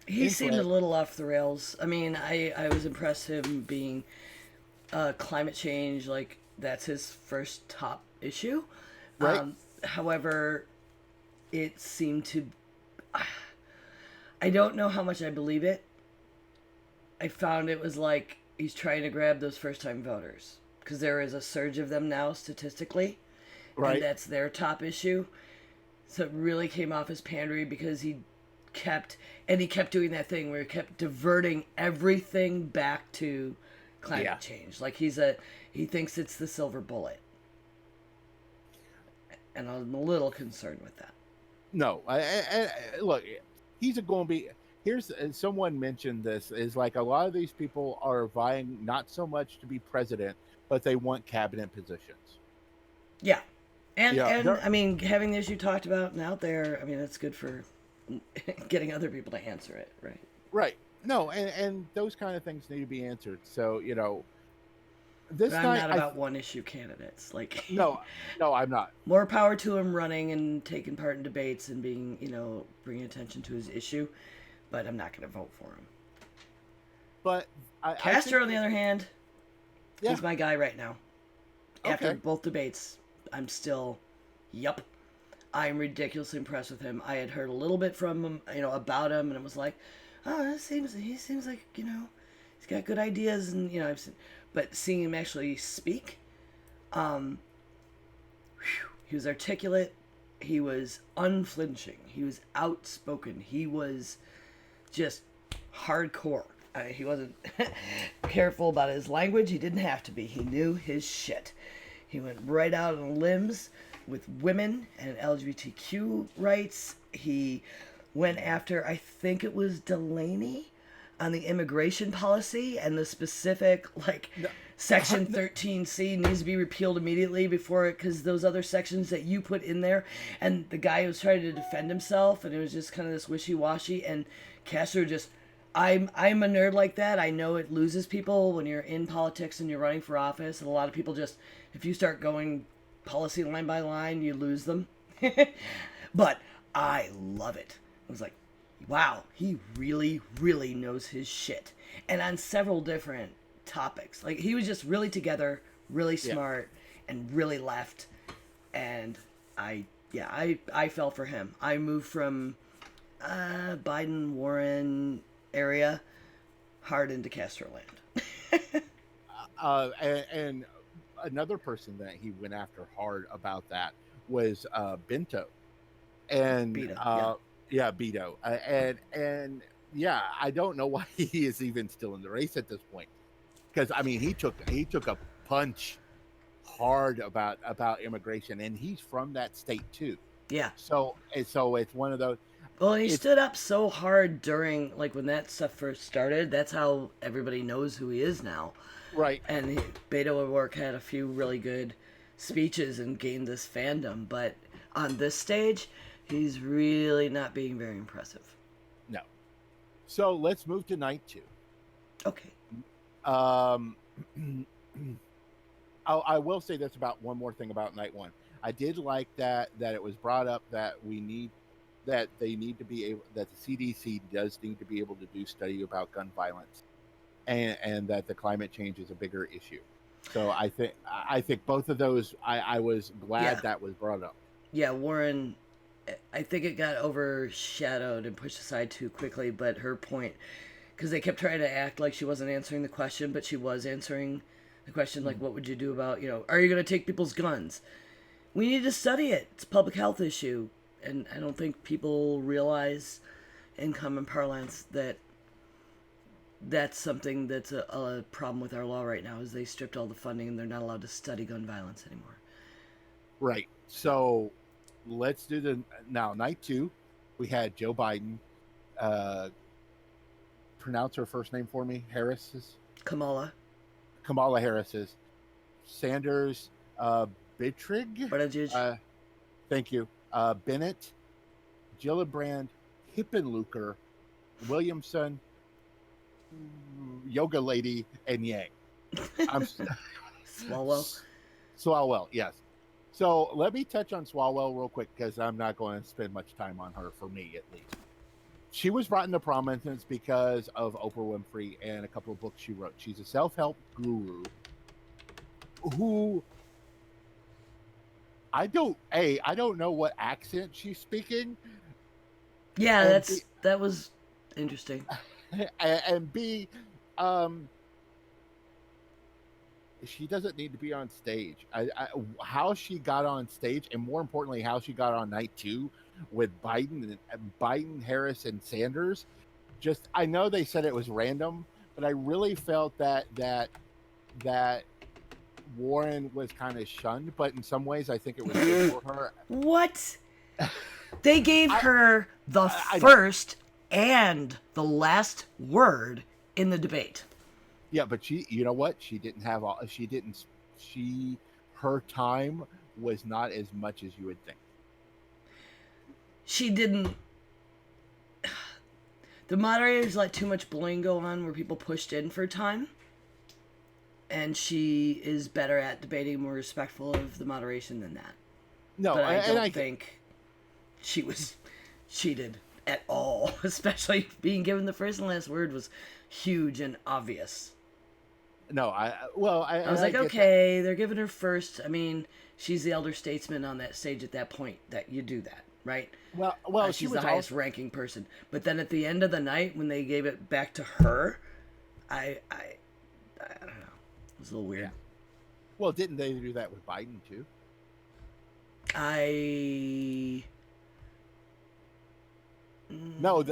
He seemed a little off the rails. I mean, I was impressed him being climate change, like that's his first top issue. right? However, it seemed to. I don't know how much I believe it. I found it was like he's trying to grab those first time voters because there is a surge of them now statistically, Right. and that's their top issue. So it really came off as pandery because he kept doing that thing where he kept diverting everything back to climate change. Like he thinks it's the silver bullet, and I'm a little concerned with that. No, look, he's going to be. Here's someone mentioned this is like a lot of these people are vying not so much to be president, but they want cabinet positions. Yeah, and I mean, having the issue talked about and out there, I mean, it's good for getting other people to answer it, right? Right. No, and those kind of things need to be answered. So this but I'm night not about one issue candidates. Like no, I'm not. More power to him running and taking part in debates and being, bringing attention to his issue. But I'm not going to vote for him. But Castro, on the other hand, yeah. he's my guy right now. After Okay. both debates, I'm still, yup. I'm ridiculously impressed with him. I had heard a little bit from him, about him, and it was like, oh, he seems like, he's got good ideas, and but seeing him actually speak, he was articulate, he was unflinching, he was outspoken, he was just hardcore. He wasn't careful about his language. He didn't have to be. He knew his shit. He went right out on limbs with women and LGBTQ rights. He went after, I think it was Delaney, on the immigration policy and the specific, Section 13C needs to be repealed immediately before it, because those other sections that you put in there, and the guy was trying to defend himself, and it was just kind of this wishy-washy, and Castro just, I'm a nerd like that. I know it loses people when you're in politics and you're running for office, and a lot of people just, if you start going policy line by line, you lose them. But I love it. I was like, wow, he really, really knows his shit. And on several different topics. Like, he was just really together, really smart, and really left. And I fell for him. I moved from Biden, Warren area hard into Castro land. And another person that he went after hard about that was Bento. And Beto, Beto. And I don't know why he is even still in the race at this point. Because I mean, he took a punch hard about immigration, and he's from that state too. Yeah. So it's one of those. Well, he stood up so hard during, when that stuff first started. That's how everybody knows who he is now. Right. And Beto O'Rourke had a few really good speeches and gained this fandom. But on this stage, he's really not being very impressive. No. So let's move to night 2. Okay. I will say this about one more thing about night 1. I did like that it was brought up that that the CDC does need to be able to do study about gun violence, and that the climate change is a bigger issue. So I think both of those, I was glad that was brought up. Yeah, Warren I think it got overshadowed and pushed aside too quickly. But her point, because they kept trying to act like she wasn't answering the question, but she was answering the question, like, what would you do about, are you going to take people's guns? We need to study it. It's a public health issue. And I don't think people realize in common parlance that that's something that's a problem with our law right now is they stripped all the funding and they're not allowed to study gun violence anymore. Right. So let's do night 2. We had Joe Biden. Pronounce her first name for me. Kamala Harris's. Sanders, Buttigieg. Thank you. Bennett, Gillibrand, Hippenluker, Williamson, Yoga Lady, and Yang. Swalwell, yes. So let me touch on Swalwell real quick because I'm not going to spend much time on her, for me at least. She was brought into prominence because of Oprah Winfrey and a couple of books she wrote. She's a self-help guru who I don't know what accent she's speaking. Yeah, that was interesting. And B, she doesn't need to be on stage. How she got on stage, and more importantly, how she got on night 2 with Biden, Harris, and Sanders. Just, I know they said it was random, but I really felt that Warren was kind of shunned. But in some ways, I think it was good for her. What? They gave her the first and the last word in the debate. Yeah, but she, you know what? She didn't have all. Her time was not as much as you would think. She didn't. The moderators let too much bling go on where people pushed in for time. And she is better at debating, more respectful of the moderation than that. No, but I don't think she was cheated at all. Especially being given the first and last word was huge and obvious. No, I was like, okay, they're giving her first. I mean, she's the elder statesman on that stage at that point. That you do that, right? Well, she's the highest ranking person. But then at the end of the night, when they gave it back to her, I don't know. It was a little weird. Yeah. Well, didn't they do that with Biden too? No.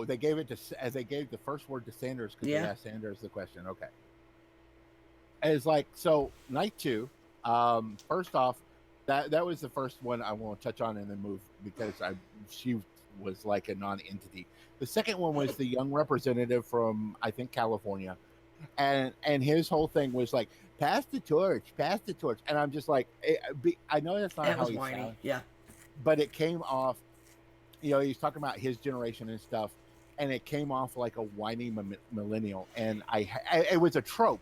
They gave it as they gave the first word to Sanders because they asked Sanders the question. Okay. And it's like, so night 2. First off, that was the first one I want to touch on and then move because she was like a non-entity. The second one was the young representative from, I think, California. And his whole thing was like, pass the torch. And I'm just like, I know that's not how he sounds. Yeah. But it came off, he's talking about his generation and stuff, and it came off like a whiny millennial. And it was a trope.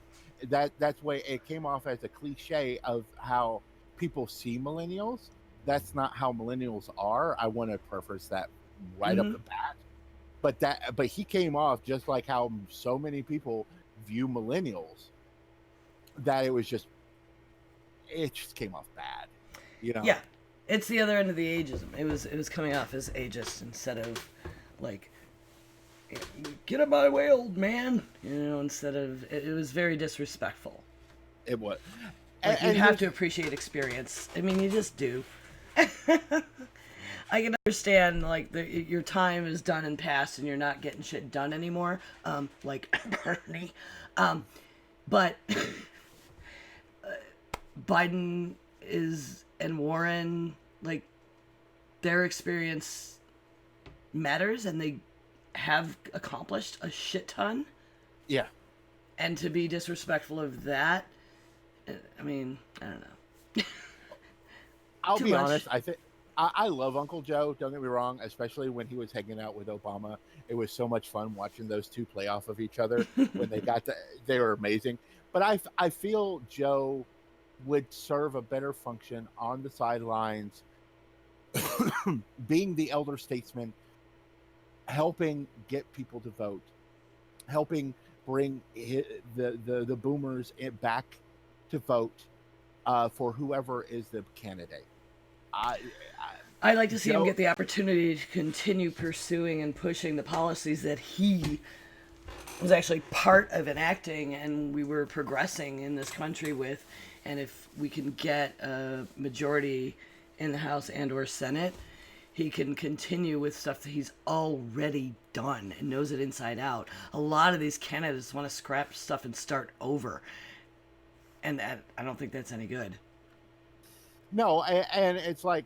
That's why it came off as a cliche of how people see millennials. That's not how millennials are. I want to preface that right up the bat. But he came off just like how so many people view millennials, that it just came off bad, Yeah, it's the other end of the ageism. It was coming off as ageist instead of like, get out of my way, old man. Instead of it was very disrespectful. It was. Like, you have to appreciate experience. I mean, you just do. I can understand, like, your time is done and past and you're not getting shit done anymore, like Bernie. But Biden and Warren, like, their experience matters and they have accomplished a shit ton. Yeah. And to be disrespectful of that, I mean, I don't know. I'll be honest, I think I love Uncle Joe, don't get me wrong, especially when he was hanging out with Obama. It was so much fun watching those two play off of each other when they were amazing. But I feel Joe would serve a better function on the sidelines, being the elder statesman, helping get people to vote, helping bring the boomers back to vote for whoever is the candidate. I, I'd like to see him Joe, get the opportunity to continue pursuing and pushing the policies that he was actually part of enacting and we were progressing in this country with. And if we can get a majority in the House and or Senate, he can continue with stuff that he's already done and knows it inside out. A lot of these candidates want to scrap stuff and start over. And that, I don't think that's any good. no, and it's like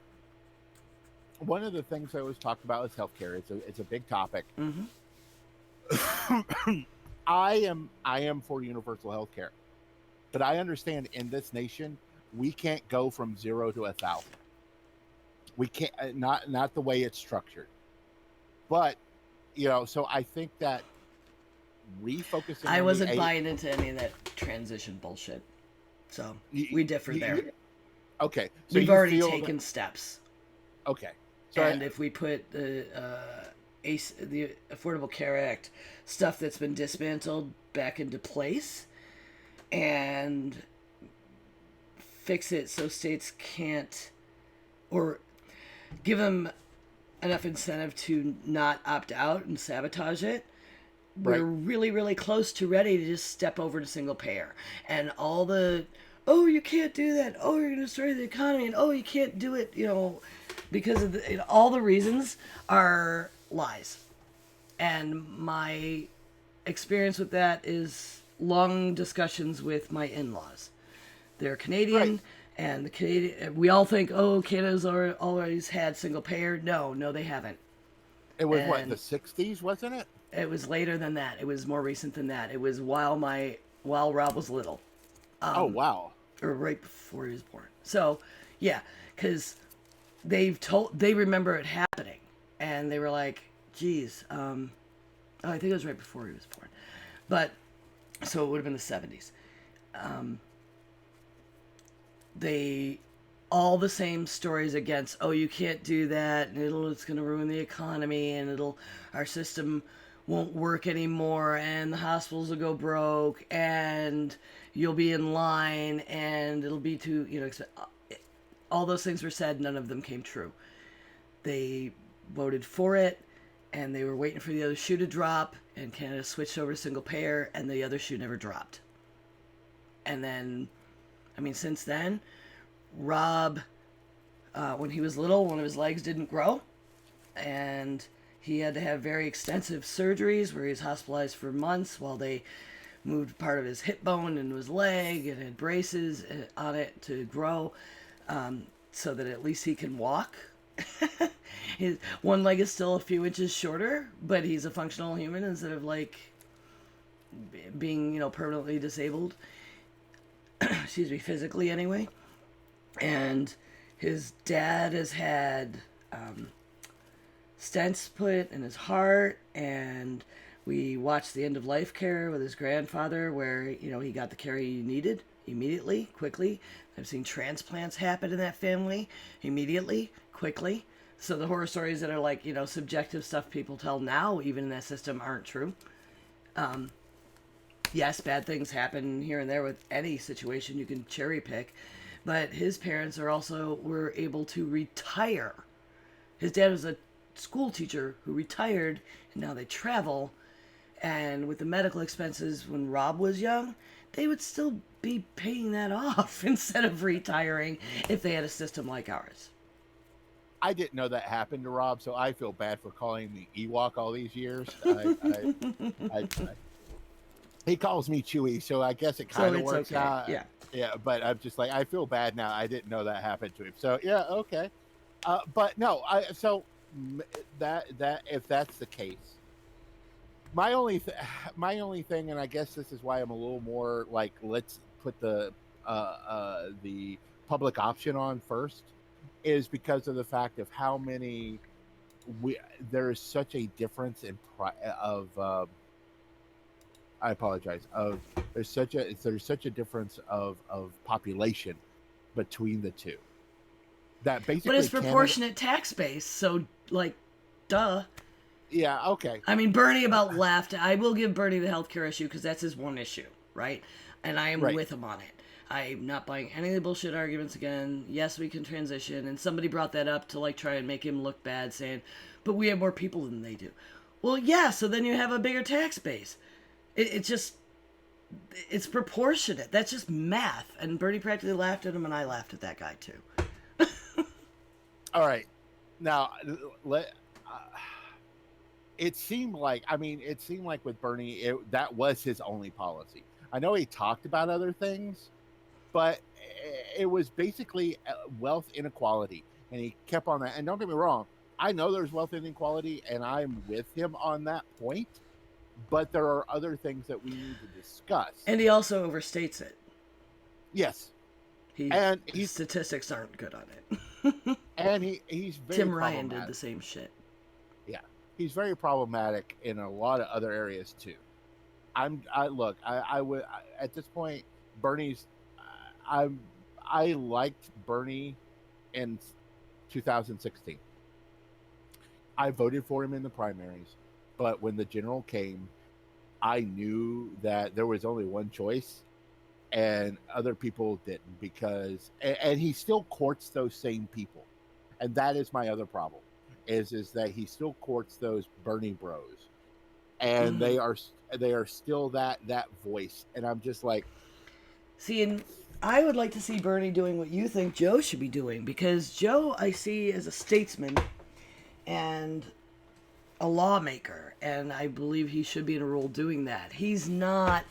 one of the things I always talk about is healthcare. It's a big topic. Mm-hmm. I am for universal healthcare, but I understand in this nation we can't go from 0 to 1,000. We can't, not the way it's structured. But so I think that refocusing I on wasn't buying into any of that transition bullshit. So we differ there. Okay, so we've already taken steps. Okay, so and if we put the Affordable Care Act stuff that's been dismantled back into place and fix it so states can't, or give them enough incentive to not opt out and sabotage it, we're really, really close to ready to just step over to single payer. And all the, oh, you can't do that, oh, you're going to destroy the economy, and oh, you can't do it, because of all the reasons are lies. And my experience with that is long discussions with my in-laws. They're Canadian, and the Canadian, we all think, oh, Canada's always had single payer. No, they haven't. It was the 60s, wasn't it? It was later than that. It was more recent than that. It was while Rob was little. Oh, wow. Or right before he was born. So, yeah, because they remember it happening, and they were like, geez, I think it was right before he was born. But, so it would have been the 70s. All the same stories against, oh, you can't do that, and it's going to ruin the economy, and our system won't work anymore, and the hospitals will go broke, and you'll be in line, and it'll be too, all those things were said, none of them came true. They voted for it, and they were waiting for the other shoe to drop, and Canada switched over to single payer, and the other shoe never dropped. And then, since then, Rob, when he was little, one of his legs didn't grow, and he had to have very extensive surgeries where he was hospitalized for months while they moved part of his hip bone into his leg and had braces on it to grow, so that at least he can walk. His one leg is still a few inches shorter, but he's a functional human instead of being permanently disabled. Excuse me, physically anyway. And his dad has had stents put in his heart, and we watched the end of life care with his grandfather where he got the care he needed immediately, quickly. I've seen transplants happen in that family immediately, quickly. So the horror stories that are subjective stuff people tell now, even in that system, aren't true. Yes, bad things happen here and there with any situation. You can cherry pick. But his parents were able to retire. His dad was a school teacher who retired, and now they travel. And with the medical expenses when Rob was young, they would still be paying that off instead of retiring if they had a system like ours. I didn't know that happened to Rob, so I feel bad for calling him the Ewok all these years. He calls me Chewy, so I guess it kind of works out. Yeah, but I'm just like, I feel bad now. I didn't know that happened to him. So yeah, okay. But no, that if that's the case, my only thing, and I guess this is why I'm a little more like, let's put the public option on first, is because of the fact of how many there is such a difference in I apologize. There's such a difference of population between the two. That basically. But it's proportionate tax base, so duh. Yeah. Okay. Bernie about left. I will give Bernie the healthcare issue because that's his one issue, right? And I am with him on it. I'm not buying any of the bullshit arguments again. Yes, we can transition. And somebody brought that up to like try and make him look bad, saying, but we have more people than they do. Well, yeah, so then you have a bigger tax base. It's just, it's proportionate. That's just math. And Bernie practically laughed at him, and I laughed at that guy too. All right. Now, it seemed like, with Bernie, that was his only policy. I know he talked about other things, but it was basically wealth inequality. And he kept on that. And don't get me wrong, I know there's wealth inequality, and I'm with him on that point. But there are other things that we need to discuss. And he also overstates it. Yes. His statistics aren't good on it. And he's very Tim Ryan did the same shit. Yeah. He's very problematic in a lot of other areas too. I would at this point, Bernie's I liked Bernie in 2016. I voted for him in the primaries, but when the general came, I knew that there was only one choice, and other people didn't, because and he still courts those same people, and that is my other problem, is that he still courts those Bernie bros, and they are still that voice, and I'm just like, see, and I would like to see Bernie doing what you think Joe should be doing, because Joe I see as a statesman and a lawmaker, and I believe he should be in a role doing that. He's not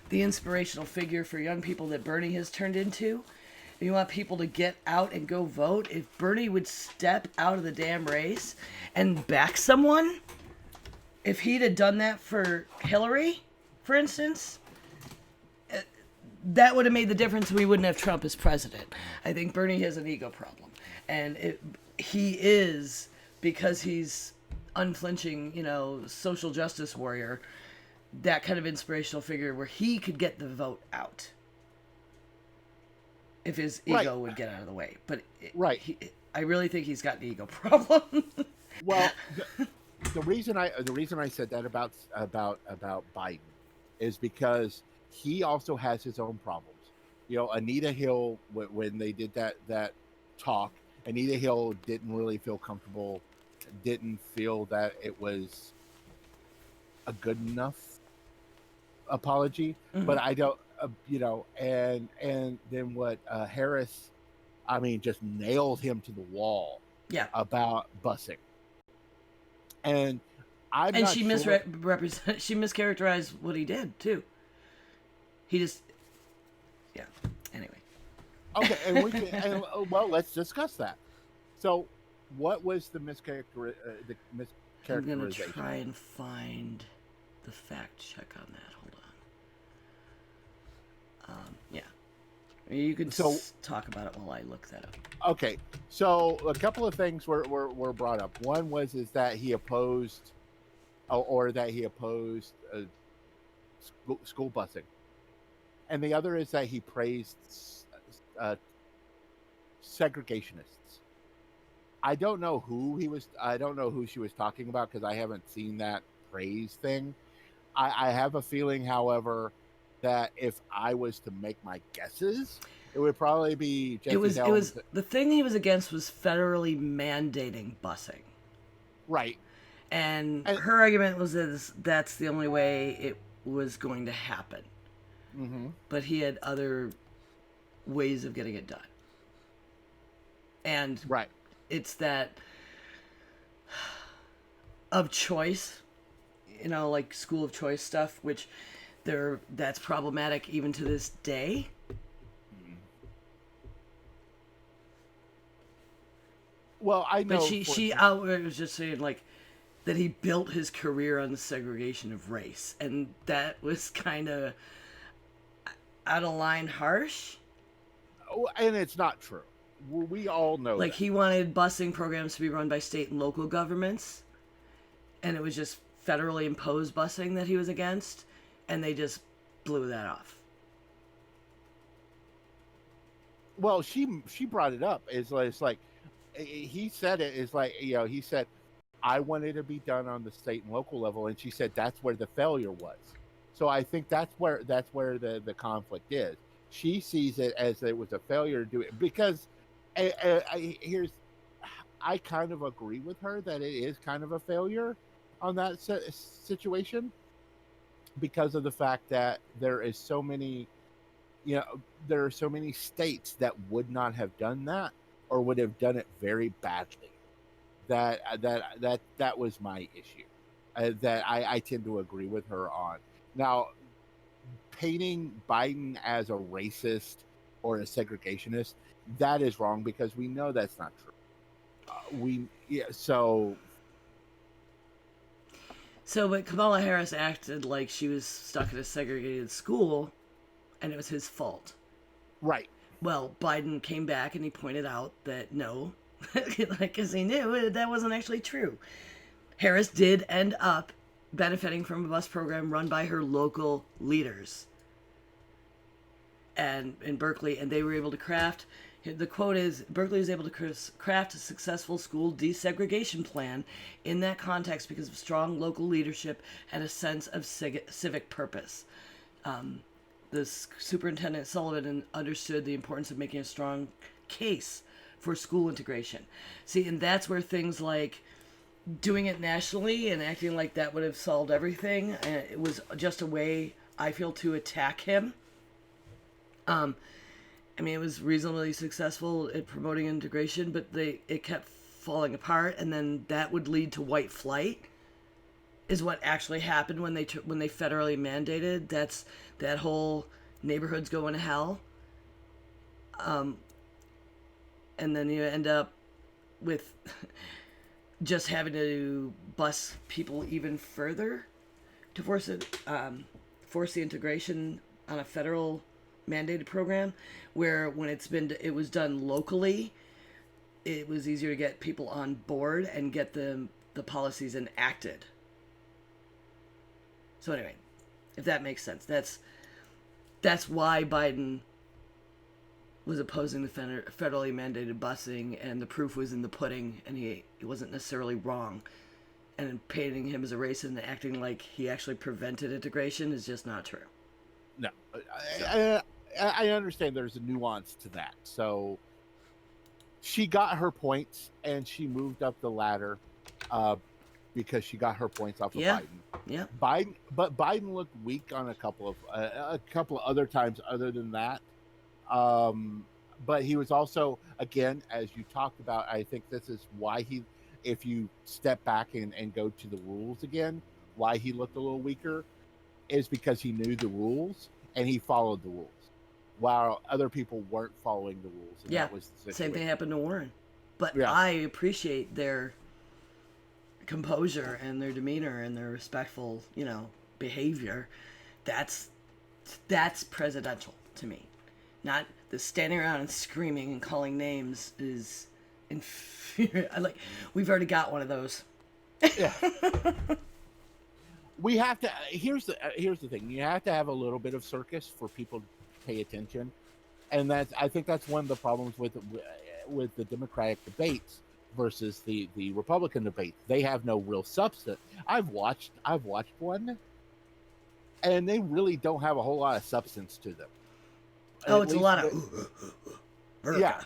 the inspirational figure for young people that Bernie has turned into. If you want people to get out and go vote, if Bernie would step out of the damn race and back someone, if he'd have done that for Hillary, for instance, that would have made the difference. We wouldn't have Trump as president. I think Bernie has an ego problem, and he is, because he's unflinching, social justice warrior, that kind of inspirational figure where he could get the vote out if his ego would get out of the way. But I really think he's got an ego problem. Well, the reason I said that about Biden is because he also has his own problems. Anita Hill, when they did that talk, Anita Hill didn't really feel comfortable, didn't feel that it was a good enough apology. Mm-hmm. But I don't, and then what Harris, just nailed him to the wall. Yeah. About busing. And she mischaracterized what he did too. He just, yeah. Anyway. Okay, and well, let's discuss that. So, what was the mischaracterization? I'm gonna try and find the fact check on that. Hold on. Yeah. You can talk about it while I look that up. Okay, so a couple of things were brought up. One was that he opposed, school busing, and the other is that he praised segregationists. I don't know who she was talking about, because I haven't seen that praise thing. I have a feeling, however, that if I was to make my guesses, it would probably be Jesse Helms. It was the thing he was against was federally mandating busing. Right. And her argument was that that's the only way it was going to happen. Mm-hmm. But he had other ways of getting it done. And right. It's that of choice, like school of choice stuff, which that's problematic even to this day. Well, I know. But she was just saying that he built his career on the segregation of race, and that was kind of out of line harsh. And it's not true. We all know that. He wanted busing programs to be run by state and local governments, and it was just federally imposed busing that he was against, and they just blew that off. Well, she brought it up. It's like he said it is like, he said, I wanted to be done on the state and local level, and she said that's where the failure was. So I think that's where the conflict is. she sees it as it was a failure to do it because I kind of agree with her that it is kind of a failure on that situation because of the fact that there is so many, you know, there are so many states that would not have done that or would have done it very badly. That was my issue. That I tend to agree with her on. Now, painting Biden as a racist or a segregationist, that is wrong because we know that's not true. So But Kamala Harris acted like she was stuck in a segregated school, and it was his fault. right. Well, Biden came back and he pointed out that no, because he knew that wasn't actually true. Harris did end up benefiting from a bus program run by her local leaders and in Berkeley, and they were able to craft. The quote is Berkeley was able to craft a successful school desegregation plan in that context because of strong local leadership and a sense of civic purpose. The superintendent Sullivan understood the importance of making a strong case for school integration. See, and that's where things like doing it nationally and acting like that would have solved everything, it was just a way, I feel, to attack him. I mean, it was reasonably successful at promoting integration, but it kept falling apart, and then that would lead to white flight. Is what actually happened when they federally mandated. That's that whole neighborhoods going to hell. And then you end up with just having to bus people even further to force the integration on a federal mandated program, where when it was done locally, it was easier to get people on board and get the policies enacted. So anyway, if that makes sense, that's why Biden was opposing the federally mandated busing, and the proof was in the pudding, and he wasn't necessarily wrong. And painting him as a racist and acting like he actually prevented integration is just not true. No, I understand there's a nuance to that. So she got her points and she moved up the ladder because she got her points off of Biden. Yeah. Biden looked weak on a couple of other times other than that. But he was also, again, as you talked about, I think this is why if you step back and go to the rules again, why he looked a little weaker is because he knew the rules and he followed the rules while other people weren't following the rules. And that was the same thing happened to Warren. But yeah. I appreciate their composure and their demeanor and their respectful, behavior. That's presidential to me. Not the standing around and screaming and calling names is infuriating. We've already got one of those. Yeah. We have to. Here's the thing. You have to have a little bit of circus for people to pay attention, and I think that's one of the problems with the Democratic debates versus the Republican debate. They have no real substance. I've watched one, and they really don't have a whole lot of substance to them. Oh, it's a lot of yeah.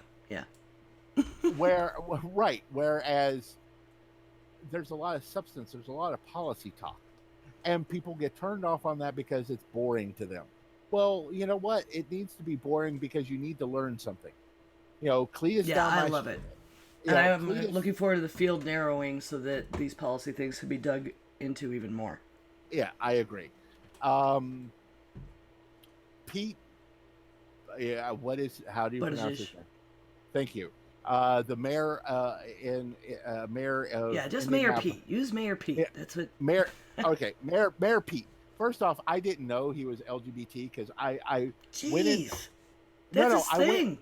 Whereas there's a lot of substance. There's a lot of policy talk. And people get turned off on that because it's boring to them. Well, you know what? It needs to be boring because you need to learn something. Cletus. Yeah, I love it. And I'm looking forward to the field narrowing so that these policy things could be dug into even more. Yeah, I agree. Pete. Yeah, how do you pronounce his name? Thank you. The mayor mayor of just Mayor Pete. Use Mayor Pete. Yeah. That's what Mayor. Okay, Mayor Pete. First off, I didn't know he was LGBT because I went in. That's his thing.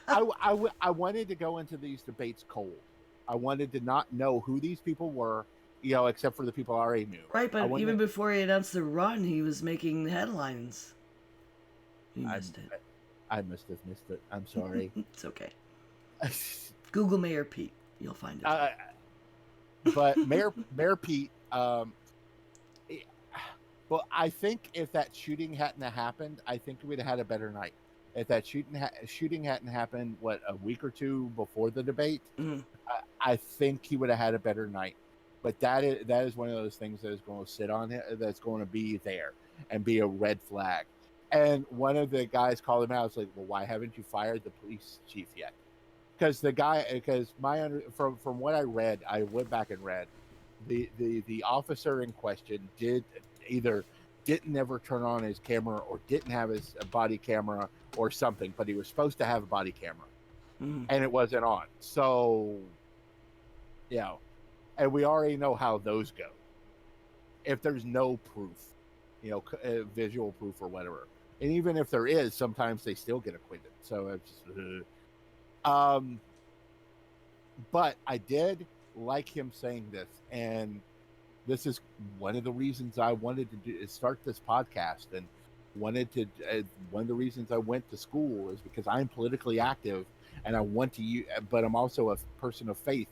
I wanted to go into these debates cold. I wanted to not know who these people were, except for the people I already knew. Right, but even before he announced the run, he was making headlines. You missed it. I must have missed it. I'm sorry. It's okay. Google Mayor Pete. You'll find it. But Mayor Pete, But I think if that shooting hadn't happened, I think we'd have had a better night. If that shooting hadn't happened, what, a week or two before the debate, Mm. I think he would have had a better night. But that is one of those things that is going to sit on it, that's going to be there and be a red flag. And one of the guys called him out. It's like, well, why haven't you fired the police chief yet? Because from what I read, I went back and read the officer in question didn't ever turn on his camera or didn't have his body camera or something, but he was supposed to have a body camera, and it wasn't on. So, and we already know how those go. If there's no proof, visual proof or whatever, and even if there is, sometimes they still get acquitted. So it's just, but I did like him saying this, and this is one of the reasons I wanted to start this podcast, and one of the reasons I went to school is because I'm politically active, and I want to use, but I'm also a person of faith,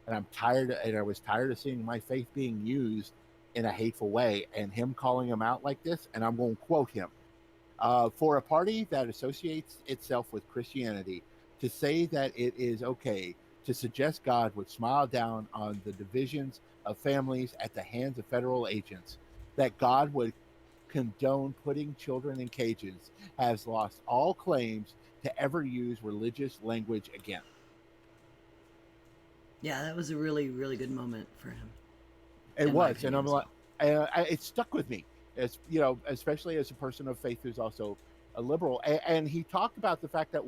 and I was tired of seeing my faith being used in a hateful way, and him calling him out like this, and I'm going to quote him. For a party that associates itself with Christianity to say that it is okay to suggest God would smile down on the divisions of families at the hands of federal agents, that God would condone putting children in cages, has lost all claims to ever use religious language again. Yeah, that was a really, really good moment for him. It was, and I'm like, it stuck with me. As especially as a person of faith who's also a liberal, and he talked about the fact that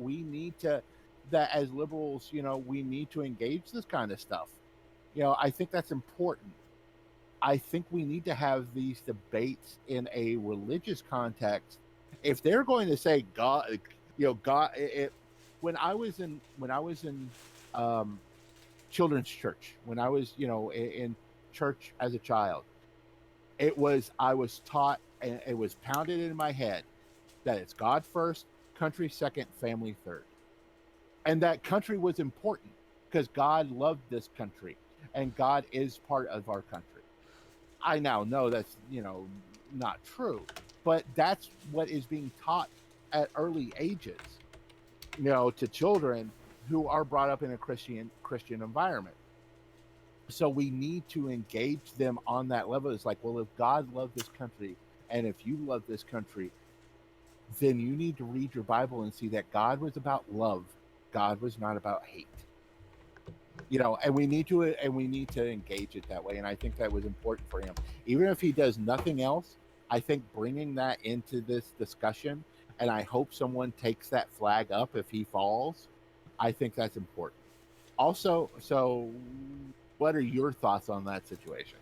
as liberals, we need to engage this kind of stuff. I think that's important. I think we need to have these debates in a religious context. If they're going to say God, God, when I was in children's church, when I was, in church as a child, I was taught, and it was pounded in my head, that it's God first, country second, family third. And that country was important because God loved this country, and God is part of our country. I now know that's, not true, but that's what is being taught at early ages, to children who are brought up in a Christian environment. So we need to engage them on that level. It's like, well, if God loved this country, and if you love this country, then you need to read your Bible and see that God was about love. God was not about hate. And we need to engage it that way. And I think that was important for him. Even if he does nothing else, I think bringing that into this discussion, and I hope someone takes that flag up if he falls, I think that's important. Also, so what are your thoughts on that situation?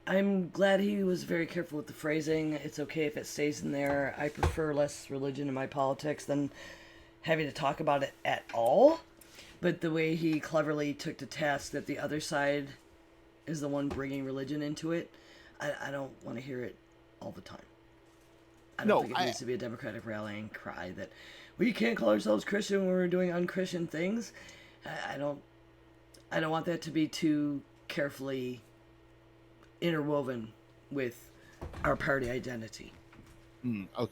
I'm glad he was very careful with the phrasing. It's okay if it stays in there. I prefer less religion in my politics than having to talk about it at all. But the way he cleverly took to task that the other side is the one bringing religion into it, I don't want to hear it all the time. I don't think it needs to be a Democratic rallying cry that we can't call ourselves Christian when we're doing unchristian things. I don't want that to be too carefully interwoven with our party identity. Okay.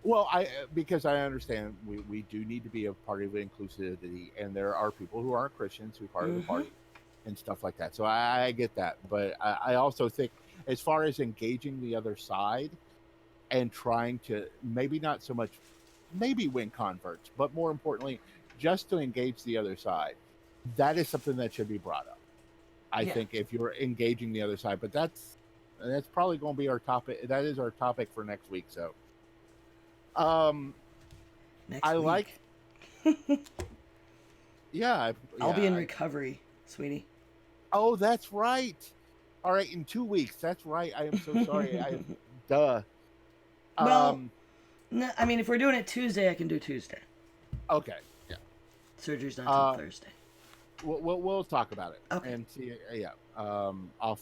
Well, because I understand we do need to be a party of inclusivity, and there are people who aren't Christians who are part of the party and stuff like that. So I get that, but I also think, as far as engaging the other side and trying to maybe not so much win converts, but more importantly, just to engage the other side, that is something that should be brought up. I think if you're engaging the other side, but that's probably going to be our topic. That is our topic for next week. So, yeah, I'll be in recovery, sweetie. Oh, that's right. All right, in 2 weeks. That's right. I am so sorry. Duh. Well, no, I mean, if we're doing it Tuesday, I can do Tuesday. Okay. Yeah. Surgery's not till Thursday. We'll talk about it. Okay. And see. Yeah. Off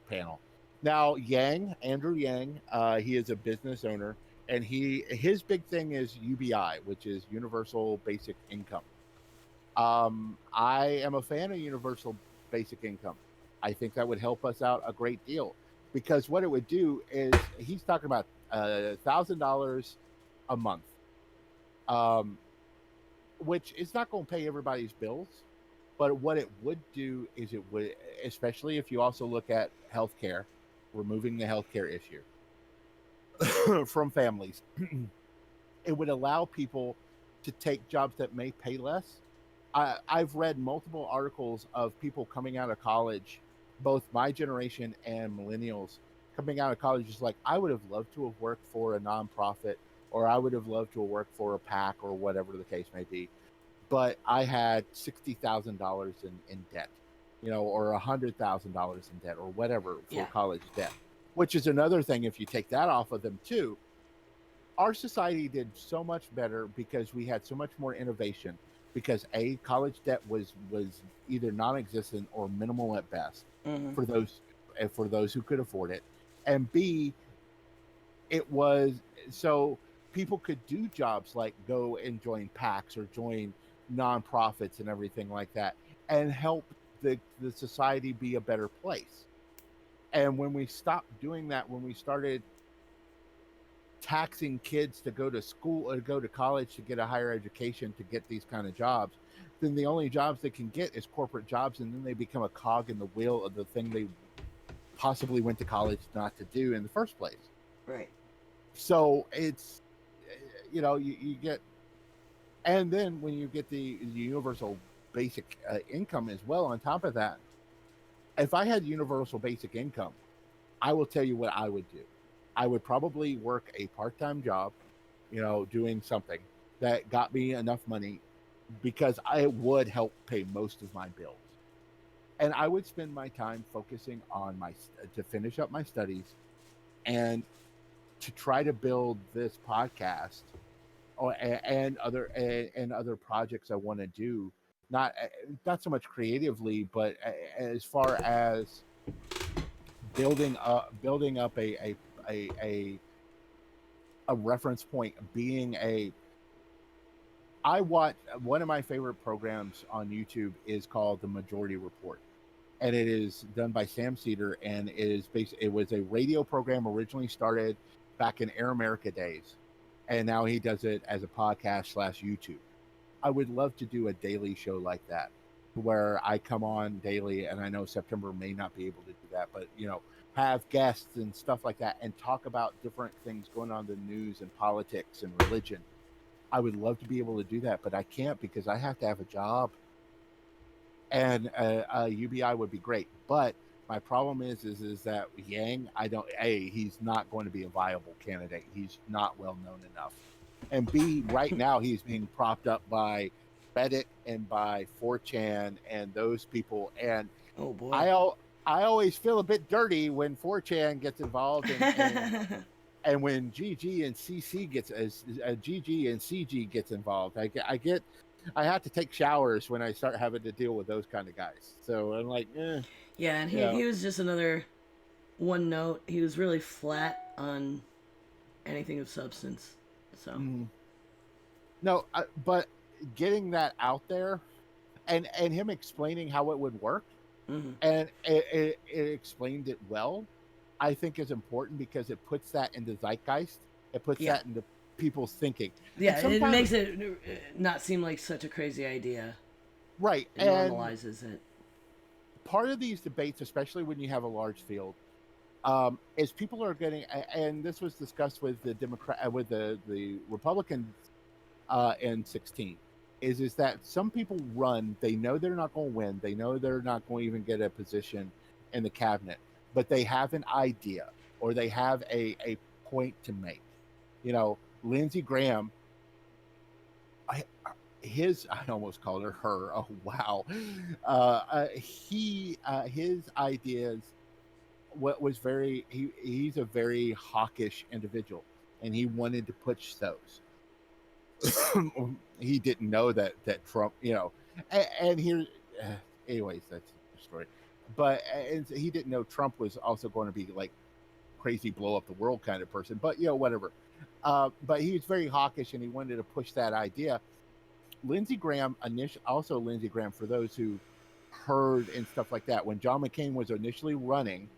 panel. Now, Andrew Yang. He is a business owner, and his big thing is UBI, which is Universal Basic Income. I am a fan of Universal Basic Income. I think that would help us out a great deal, because what it would do is he's talking about $1,000 a month, um, which is not going to pay everybody's bills. But what it would do is it would, especially if you also look at healthcare, removing the healthcare issue from families, it would allow people to take jobs that may pay less. I've read multiple articles of people coming out of college, both my generation and millennials coming out of college, is like, I would have loved to have worked for a nonprofit, or I would have loved to have worked for a PAC, or whatever the case may be. But I had $60,000 in debt, or $100,000 in debt, or whatever, for Yeah. college debt, which is another thing. If you take that off of them too, our society did so much better because we had so much more innovation, because college debt was either non-existent or minimal at best Mm-hmm. for those who could afford it, and b, it was so people could do jobs like go and join PACs or join nonprofits and everything like that, and help the society be a better place. And when we stopped doing that, when we started taxing kids to go to school or go to college to get a higher education to get these kind of jobs, then the only jobs they can get is corporate jobs, and then they become a cog in the wheel of the thing they possibly went to college not to do in the first place. Right. So it's, you get, and then when you get the universal basic income as well on top of that, if I had universal basic income, I will tell you what I would do. I would probably work a part-time job, doing something that got me enough money, because I would help pay most of my bills. And I would spend my time focusing on to finish up my studies, and to try to build this podcast, and other projects I want to do, not so much creatively, but as far as building up a reference point, being I watch one of my favorite programs on YouTube is called The Majority Report, and it is done by Sam Cedar, and it was a radio program originally started back in Air America days, and now he does it as a podcast / YouTube. I would love to do a daily show like that, where I come on daily, and I know September may not be able to do that, but have guests and stuff like that, and talk about different things going on in the news and politics and religion. I would love to be able to do that, but I can't, because I have to have a job. And UBI would be great, but my problem is that Yang, he's not going to be a viable candidate. He's not well known enough. And B, right now he's being propped up by Reddit and by 4chan and those people. And Oh boy. I always feel a bit dirty when 4chan gets involved, and when GG and CC gets involved. I have to take showers when I start having to deal with those kind of guys. So I'm like, Yeah, and he was just another one note. He was really flat on anything of substance. So no, but getting that out there, and him explaining how it would work, and it explained it well, I think is important, because it puts that into zeitgeist. It puts that into people's thinking. Yeah, it makes it not seem like such a crazy idea. Right. It normalizes it. Part of these debates, especially when you have a large field, is people are getting, and this was discussed with the the Republicans in 16, is that some people run, they know they're not going to win, they know they're not going to even get a position in the cabinet, but they have an idea, or they have a point to make. Lindsey Graham, I almost called her. Oh wow. His ideas, he's a very hawkish individual, and he wanted to push those. He didn't know that Trump, and here, anyways, that's the story. But he didn't know Trump was also going to be like crazy, blow up the world kind of person. But whatever. But he was very hawkish, and he wanted to push that idea. Lindsey Graham, for those who heard and stuff like that. When John McCain was initially running,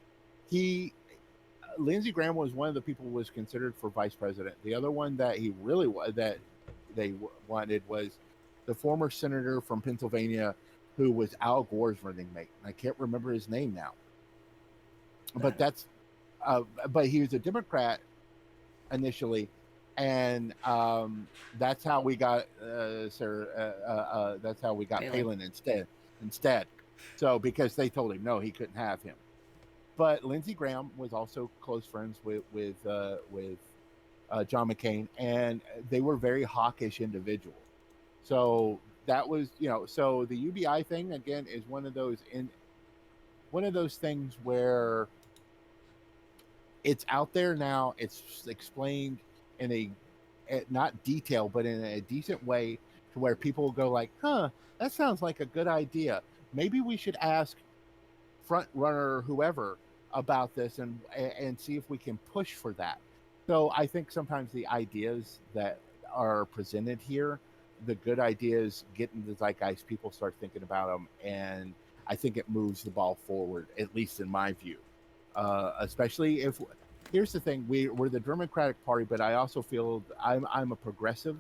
he Lindsey Graham was one of the people who was considered for vice president. The other one that he really that they wanted was the former senator from Pennsylvania who was Al Gore's running mate. I can't remember his name now, but but he was a Democrat initially, and that's how we got that's how we got Palin instead. So because they told him no, he couldn't have him. But Lindsey Graham was also close friends with John McCain, and they were very hawkish individuals. So that was, so the UBI thing again is one of those things where it's out there now. It's explained in a not detail, but in a decent way to where people will go like, "Huh, that sounds like a good idea. Maybe we should ask front runner whoever about this and see if we can push for that." So I think sometimes the ideas that are presented here, the good ideas get into the zeitgeist, people start thinking about them, and I think it moves the ball forward, at least in my view. Especially if, here's the thing, we're the Democratic Party, but I also feel I'm a progressive,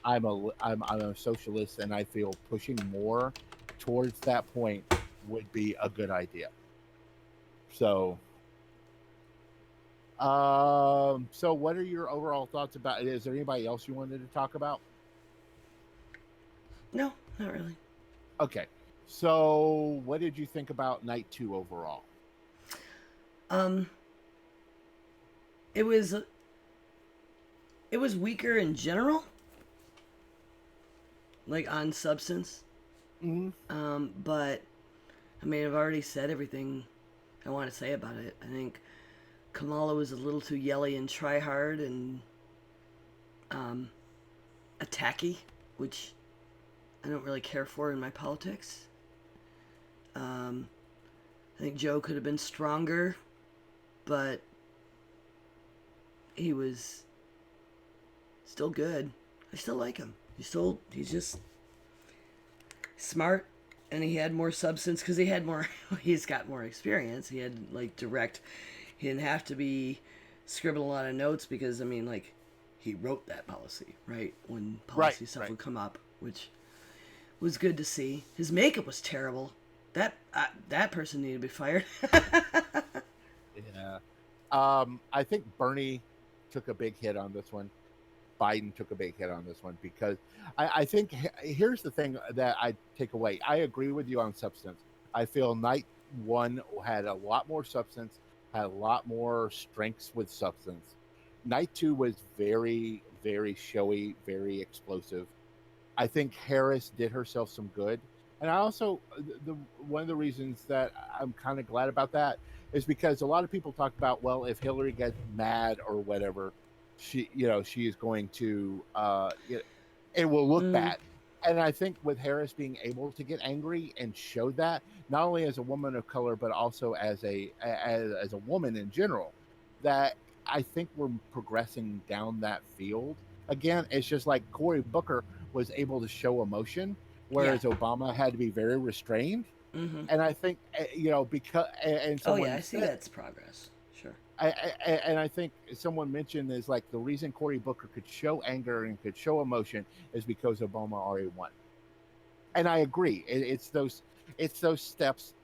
I'm a socialist, and I feel pushing more towards that point would be a good idea. So, so what are your overall thoughts about it? Is there anybody else you wanted to talk about? No, not really. Okay. So, what did you think about night 2 overall? It was weaker in general, like on substance. Mm-hmm. But I mean, I've already said everything I want to say about it. I think Kamala was a little too yelly and try hard and attacky, which I don't really care for in my politics. I think Joe could have been stronger, but he was still good. I still like him. He's just smart, and he had more substance because he's got more experience. He had he didn't have to be scribbling a lot of notes because, I mean, like, he wrote that policy, right? When policy stuff would come up, which was good to see. His makeup was terrible. That person needed to be fired. Yeah. I think Bernie took a big hit on this one. Biden took a big hit on this one because I think here's the thing that I take away. I agree with you on substance. I feel night 1 had a lot more substance, had a lot more strengths with substance. Night 2 was very, very showy, very explosive. I think Harris did herself some good. And I also, one of the reasons that I'm kind of glad about that is because a lot of people talk about, well, if Hillary gets mad or whatever, she is going to, it will look bad. And I think with Harris being able to get angry and show that, not only as a woman of color, but also as a woman in general, that I think we're progressing down that field. Again, it's just like Cory Booker was able to show emotion, whereas Obama had to be very restrained. Mm-hmm. And I think, because, and someone I see that's progress. Sure. And I think someone mentioned is like the reason Cory Booker could show anger and could show emotion is because Obama already won. And I agree. It's those steps.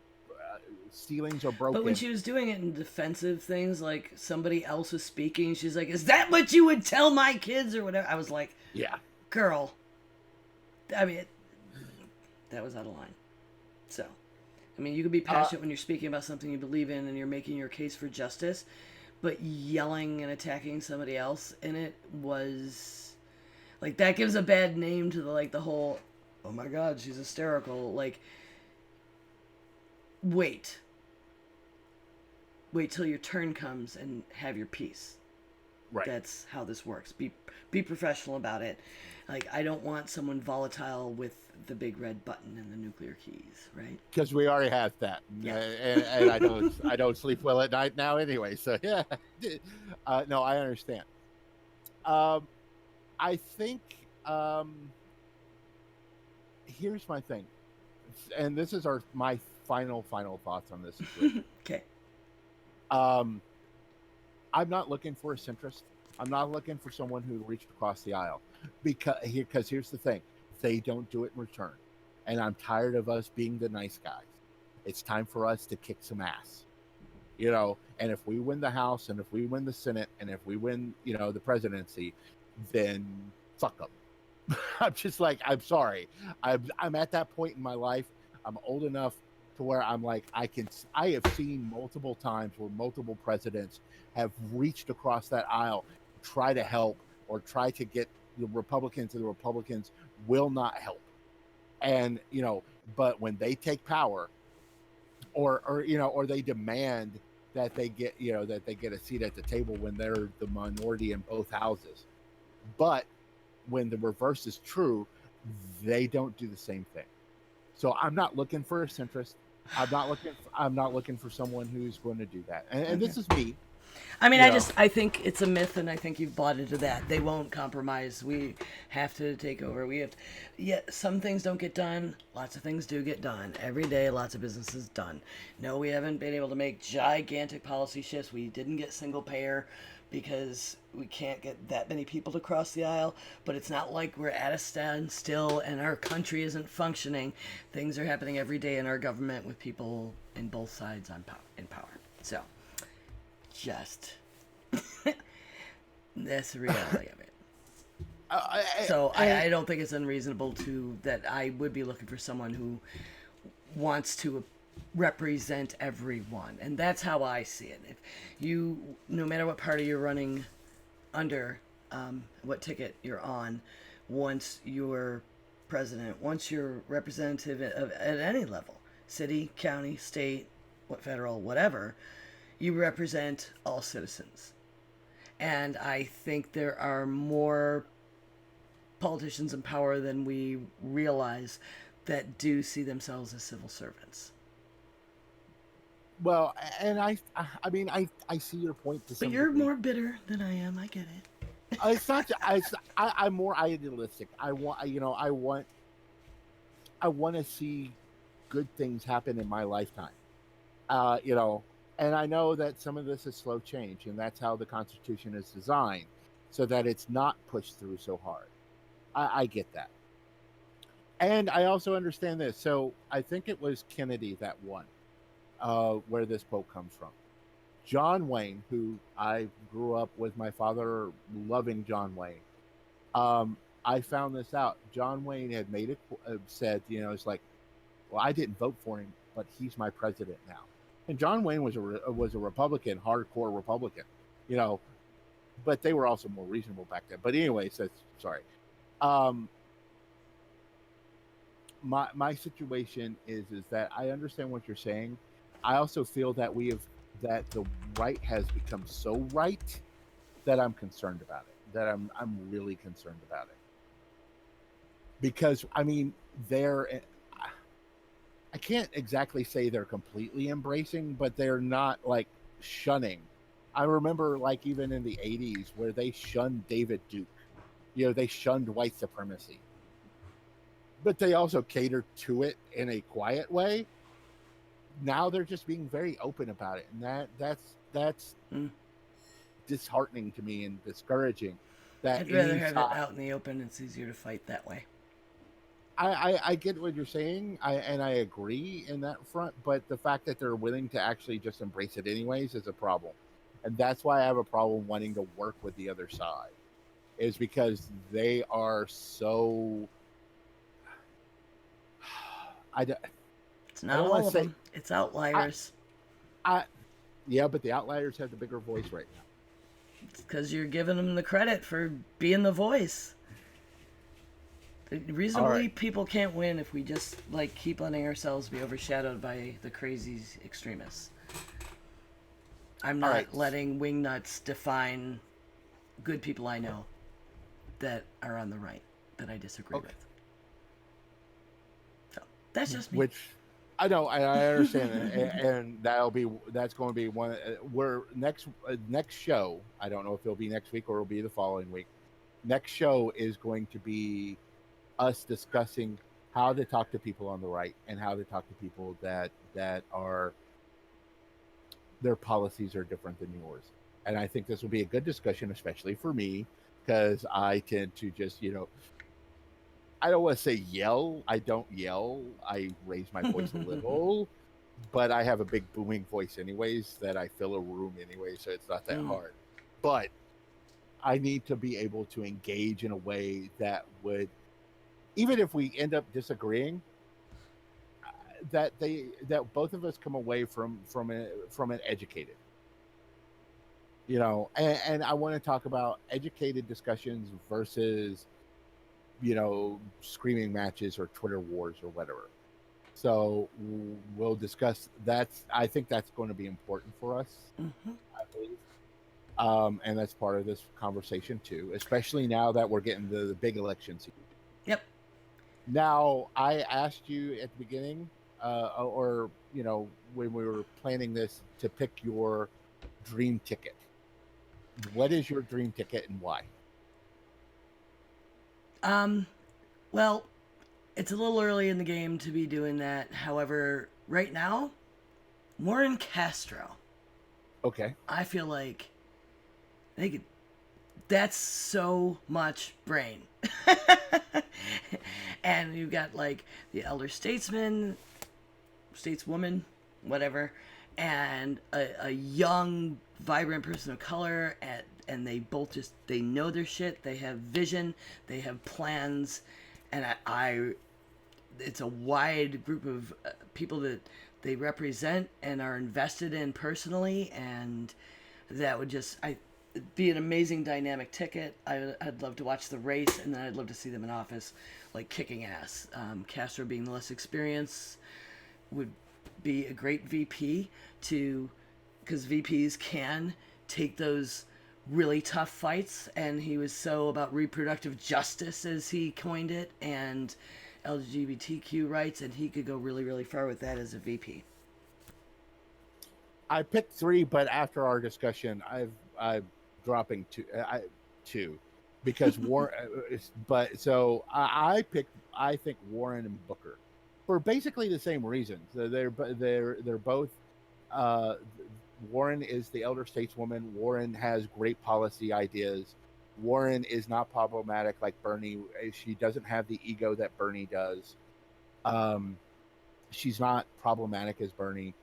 Ceilings are broken. But when she was doing it in defensive things, like somebody else was speaking, she's like, "Is that what you would tell my kids or whatever?" I was like, "Yeah, girl." I mean, that was out of line. So, I mean, you can be passionate when you're speaking about something you believe in and you're making your case for justice, but yelling and attacking somebody else in it was like, that gives a bad name to the whole, "Oh my God, she's hysterical." Like, wait till your turn comes and have your peace. Right. That's how this works. Be professional about it. Like, I don't want someone volatile with the big red button and the nuclear keys, right? Because we already have that, and I don't sleep well at night now anyway. So yeah, no, I understand. I think here's my thing. and this is my final thoughts on this situation. Okay. Um, I'm not looking for a centrist. I'm not looking for someone who reached across the aisle, because here's the thing: they don't do it in return, and I'm tired of us being the nice guys. It's time for us to kick some ass, And if we win the House, and if we win the Senate, and if we win, the presidency, then fuck them. I'm just like, I'm sorry. I'm at that point in my life. I'm old enough to where I'm like, I have seen multiple times where multiple presidents have reached across that aisle, try to help or try to get the Republicans, and the Republicans will not help. And, but when they take power, or they demand that they get, that they get a seat at the table when they're the minority in both houses. But when the reverse is true, they don't do the same thing. So I'm not looking for a centrist. I'm not looking for someone who's going to do that. And this is me. I mean, I think it's a myth, and I think you've bought into that. They won't compromise. We have to take over. Some things don't get done. Lots of things do get done. Every day, lots of businesses done. No, we haven't been able to make gigantic policy shifts. We didn't get single payer because we can't get that many people to cross the aisle, but it's not like we're at a standstill and our country isn't functioning. Things are happening every day in our government with people in both sides in power. So, just that's the reality of it. I don't think it's unreasonable that I would be looking for someone who wants to represent everyone, and that's how I see it. If you, no matter what party you're running under, what ticket you're on, once you're president, once you're representative at any level, city, county, state, federal, whatever, you represent all citizens. And I think there are more politicians in power than we realize that do see themselves as civil servants. Well, and I mean, I see your point to some But you're degree. more bitter than I am. I get it. It's not. I'm more idealistic. I want to see good things happen in my lifetime. And I know that some of this is slow change, and that's how the Constitution is designed, so that it's not pushed through so hard. I get that, and I also understand this. So I think it was Kennedy that won, where this quote comes from. John Wayne, who I grew up with my father loving John Wayne. I found this out. John Wayne had said, it's like, well, I didn't vote for him, but he's my president now. And John Wayne was a Republican, hardcore Republican, but they were also more reasonable back then. But anyways, sorry. My situation is that I understand what you're saying. I also feel that that the right has become so right that I'm concerned about it. That I'm really concerned about it. Because I mean, I can't exactly say they're completely embracing, but they're not like shunning. I remember like even in the 80s where they shunned David Duke. They shunned white supremacy. But they also catered to it in a quiet way. Now they're just being very open about it, and that's disheartening to me and discouraging. That I'd rather have it out in the open. It's easier to fight that way. I get what you're saying, and I agree in that front, but the fact that they're willing to actually just embrace it anyways is a problem. And that's why I have a problem wanting to work with the other side, is because they are so... It's not all of them. It's outliers. Yeah, but the outliers have the bigger voice right now. It's because you're giving them the credit for being the voice. Reasonably, people can't win if we just keep letting ourselves be overshadowed by the crazy extremists. I'm not letting wingnuts define good people I know that are on the right that I disagree with. So that's just me. Which I know, I understand, and that's going to be one. We're next show. I don't know if it'll be next week or it'll be the following week. Next show is going to be us discussing how to talk to people on the right and how to talk to people that are their policies are different than yours. And I think this will be a good discussion, especially for me, because I tend to just, I don't want to say yell. I don't yell. I raise my voice a little, but I have a big booming voice, anyways, that I fill a room anyway, so it's not that Mm. hard. But I need to be able to engage in a way that would, even if we end up disagreeing, that both of us come away from an educated, and I want to talk about educated discussions versus screaming matches or Twitter wars or whatever. So we'll discuss that. I think that's going to be important for us, Mm-hmm. I believe. And that's part of this conversation too, especially now that we're getting the big election season. Yep. Now, I asked you at the beginning, or when we were planning this, to pick your dream ticket. What is your dream ticket and why? Um, well, it's a little early in the game to be doing that. However, right now, Warren Castro. Okay. I feel like they could. That's so much brain. And you've got like the elder statesman, stateswoman, whatever, and a young, vibrant person of color, and they both just they know their shit. They have vision. They have plans, and I it's a wide group of people that they represent and are invested in personally, and that would just be an amazing dynamic ticket. I'd love to watch the race, and then I'd love to see them in office, like kicking ass. Castro being the less experienced would be a great VP to, because VPs can take those really tough fights, and he was so about reproductive justice as he coined it, and LGBTQ rights, and he could go really, really far with that as a VP. I picked three, but after our discussion, I'm dropping two, because Warren. But so I picked. I think Warren and Booker, for basically the same reasons. They're both. Uh, Warren is the elder stateswoman. Warren has great policy ideas. Warren is not problematic like Bernie. She doesn't have the ego that Bernie does. Um, she's not problematic as Bernie.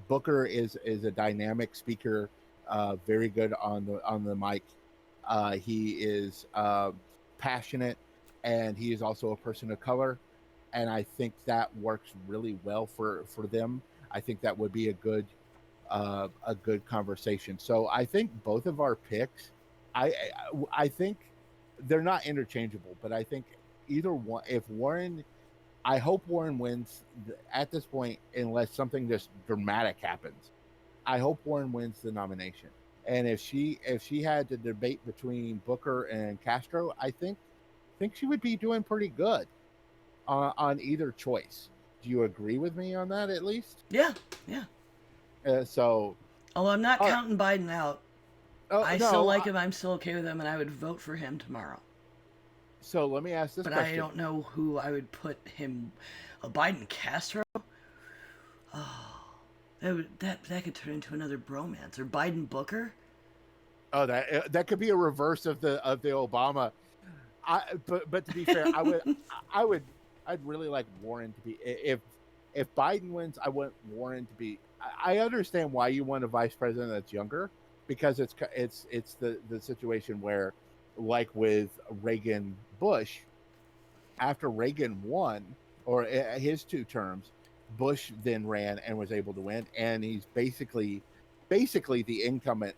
Booker is a dynamic speaker, very good on the mic. He is passionate, and he is also a person of color, and I think that works really well for them. I think that would be a good conversation. So I think both of our picks, I think they're not interchangeable, but I think either one. If Warren, I hope Warren wins at this point, unless something just dramatic happens. I hope Warren wins the nomination. And if she had to debate between Booker and Castro, I think she would be doing pretty good on either choice. Do you agree with me on that at least? Yeah, yeah. So, Although I'm not all right. counting Biden out, Oh I still no. like him. I'm still okay with him, and I would vote for him tomorrow. So let me ask this But I question. don't know who I would put him. A Biden Castro? That could turn into another bromance. Or Biden Booker? Oh, that could be a reverse of the Obama. But to be fair, I would I'd really like Warren to be, if Biden wins, I want Warren to be. I understand why you want a vice president that's younger, because it's the situation where, like with Reagan Bush, after Reagan won, or his two terms, Bush then ran and was able to win, and he's basically the incumbent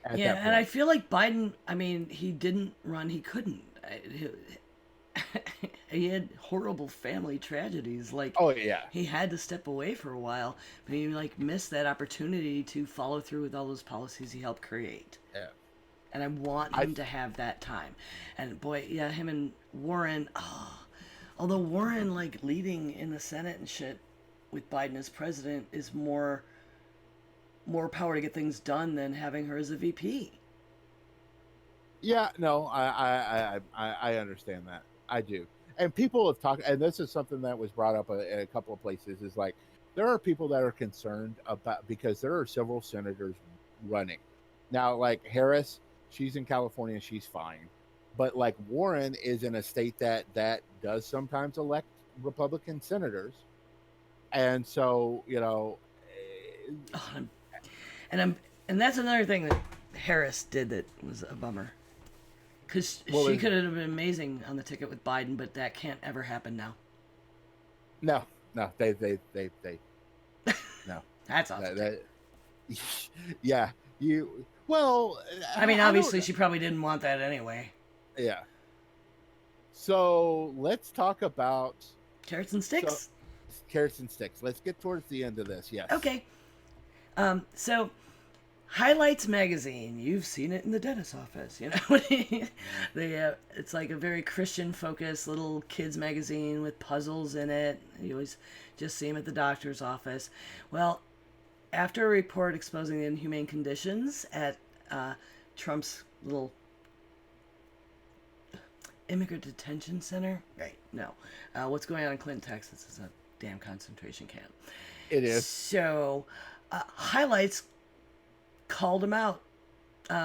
at Yeah, that and I point. feel like Biden, I mean, he didn't run, he couldn't. He had horrible family tragedies. Like, Oh yeah, he had to step away for a while, but he, like, missed that opportunity to follow through with all those policies he helped create. yeah. And I want I him to have that time. And boy, yeah, him and Warren, oh, although Warren, like, leading in the Senate and shit with Biden as president is more power to get things done than having her as a VP. Yeah, no, I understand that. I do. and people have talked, and this is something that was brought up in a couple of places, is like there are people that are concerned about, because there are several senators running now. Like Harris, she's in California, she's fine, but like Warren is in a state that does sometimes elect Republican senators, and so Oh, and I'm and that's another thing that Harris did that was a bummer. Because well, she could have been amazing on the ticket with Biden, but that can't ever happen now. no, no, they no, That's awful. that, yeah, you well, I mean, I don't, obviously, she probably didn't want that anyway. yeah. So let's talk about Carrots and so sticks. carrots and sticks. Let's get towards the end of this. Yes. Okay. So Highlights magazine. You've seen it in the dentist's office. You know, it's like a very Christian focused little kids magazine with puzzles in it. You always just see them at the doctor's office. Well, after a report exposing the inhumane conditions at Trump's little immigrant detention center, right? No, what's going on in Clinton, Texas is a damn concentration camp. It is. So, Highlights called him out.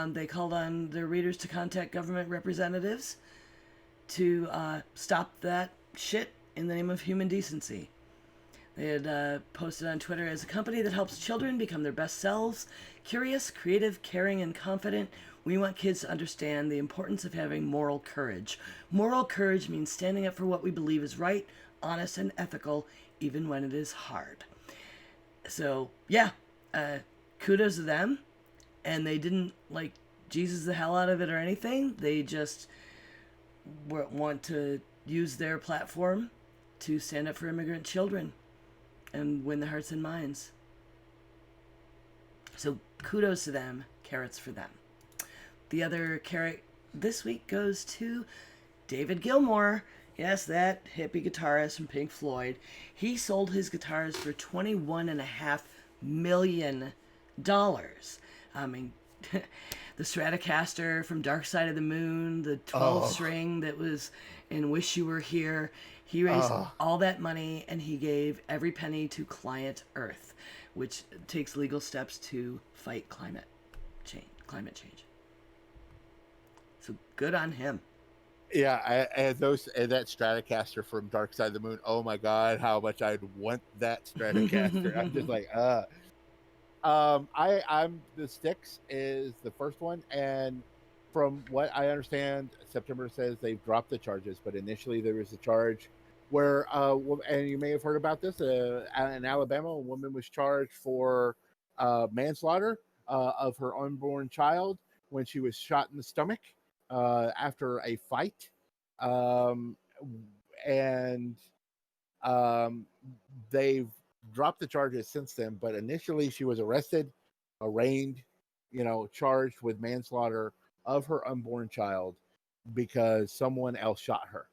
They called on their readers to contact government representatives to stop that shit in the name of human decency. They had posted on Twitter, as a company that helps children become their best selves, curious, creative, caring, and confident, we want kids to understand the importance of having moral courage. Moral courage means standing up for what we believe is right, honest, and ethical, even when it is hard. So, yeah, kudos to them. And they didn't, like, Jesus the hell out of it or anything. They just want to use their platform to stand up for immigrant children and win the hearts and minds. So kudos to them, carrots for them. The other carrot this week goes to David Gilmour. Yes, that hippie guitarist from Pink Floyd. He sold his guitars for $21.5 million. I mean, the Stratocaster from Dark Side of the Moon, the 12-string that was in Wish You Were Here. He raised all that money, and he gave every penny to Client Earth, which takes legal steps to fight climate change. So good on him. Yeah, and that Stratocaster from Dark Side of the Moon. Oh my God, how much I'd want that Stratocaster! I'm just like, I'm the Sticks is the first one, and from what I understand, September says they've dropped the charges, but initially there was a charge where, and you may have heard about this, in Alabama, a woman was charged for manslaughter of her unborn child when she was shot in the stomach after a fight, and they've dropped the charges since then. But initially, she was arrested, arraigned, charged with manslaughter of her unborn child because someone else shot her.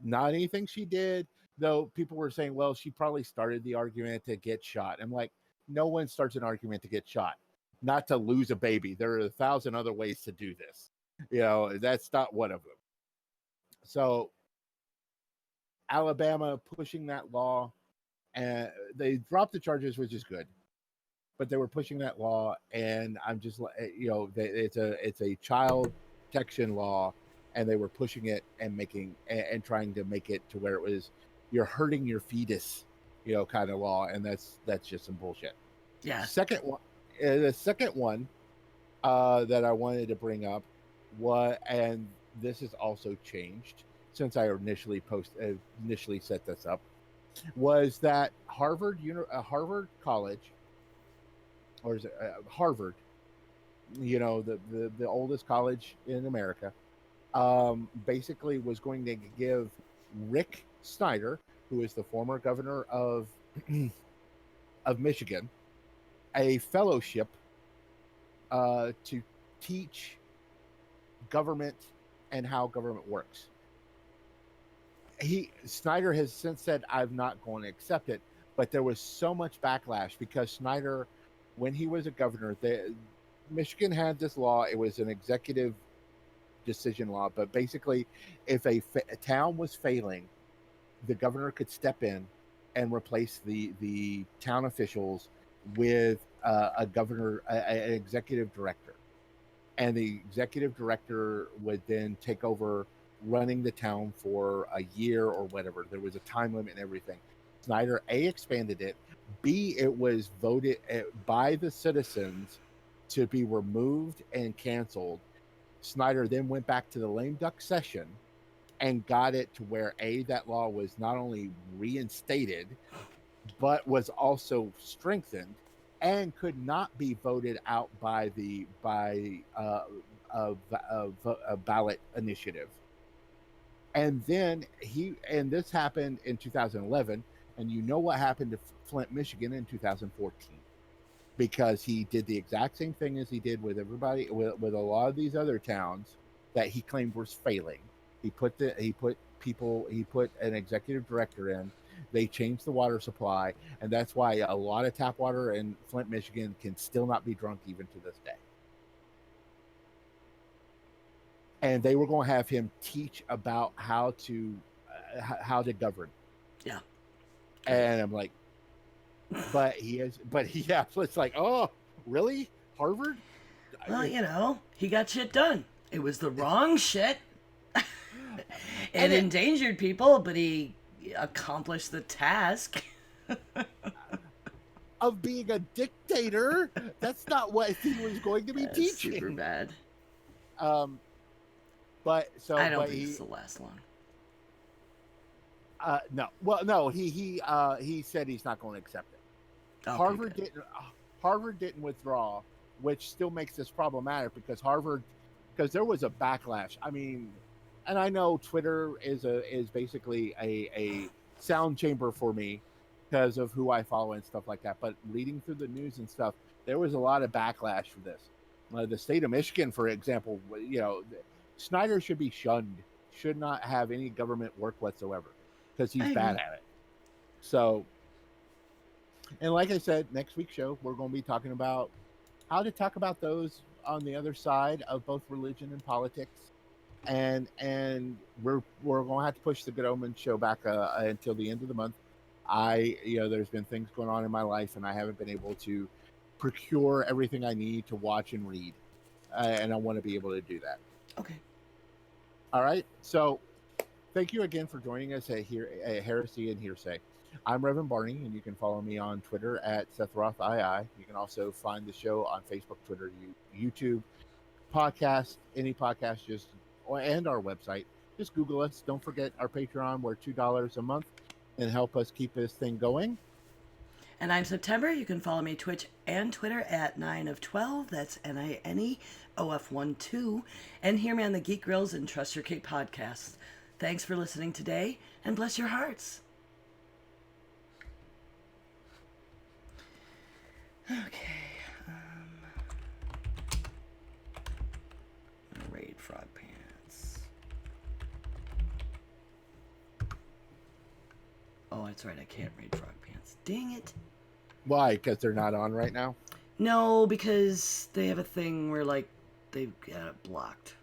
Not anything she did, though. People were saying, well, she probably started the argument to get shot. I'm like, no one starts an argument to get shot, not to lose a baby. There are 1,000 other ways to do this. That's not one of them. So Alabama pushing that law, and they dropped the charges, which is good, but they were pushing that law, and I'm just like, it's a child protection law, and they were pushing it and trying to make it to where it was, you're hurting your fetus, kind of law, and that's just some bullshit. Yeah. The second one that I wanted to bring up and this has also changed since I initially set this up, was that Harvard College, or is it Harvard? The oldest college in America, basically was going to give Rick Snyder, who is the former governor of of Michigan, a fellowship to teach government and how government works. Snyder has since said, I'm not going to accept it, but there was so much backlash because Snyder, when he was a governor, Michigan had this law. It was an executive decision law, but basically, if a town was failing, the governor could step in and replace the town officials with a governor, an executive director, and the executive director would then take over running the town for a year or whatever. There was a time limit and everything. Snyder expanded it. B, it was voted by the citizens to be removed and canceled. Snyder then went back to the lame duck session and got it to where that law was not only reinstated, but was also strengthened and could not be voted out by a ballot initiative. And then this happened in 2011, and you know what happened to Flint, Michigan in 2014, because he did the exact same thing as he did with everybody, with a lot of these other towns that he claimed was failing. He put an executive director in. They changed the water supply, and that's why a lot of tap water in Flint, Michigan can still not be drunk even to this day. And they were going to have him teach about how to govern. Yeah. And I'm like, yeah, it's like, oh, really? Harvard? Well, he got shit done. It was the wrong shit. It endangered people, but he accomplished the task of being a dictator. That's not what he was going to be teaching. Super bad. But so I don't think this will last long. No. Well, no. He said he's not going to accept it. Okay, Harvard didn't withdraw, which still makes this problematic because there was a backlash. I mean, and I know Twitter is basically a sound chamber for me because of who I follow and stuff like that. But reading through the news and stuff, there was a lot of backlash for this. The state of Michigan, for example, Snyder should be shunned, should not have any government work whatsoever because he's bad at it. So, and like I said, next week's show, we're going to be talking about how to talk about those on the other side of both religion and politics. And we're going to have to push the Good Omens show back until the end of the month. There's been things going on in my life and I haven't been able to procure everything I need to watch and read. And I want to be able to do that. Okay. All right. So thank you again for joining us at Heresy and Hearsay. I'm Reverend Barney, and you can follow me on Twitter at SethRothII. You can also find the show on Facebook, Twitter, YouTube, podcast, any podcast, and our website. Just Google us. Don't forget our Patreon. We're $2 a month and help us keep this thing going. And I'm September. You can follow me Twitch and Twitter at 9of12. That's NINEOF12. And hear me on the Geek Grills and Trust Your Cake podcasts. Thanks for listening today, and bless your hearts. Okay. Raid Frog Pants. Oh, that's right. I can't raid Frog Pants. Dang it. Why? Because they're not on right now? No, because they have a thing where, they've got it blocked.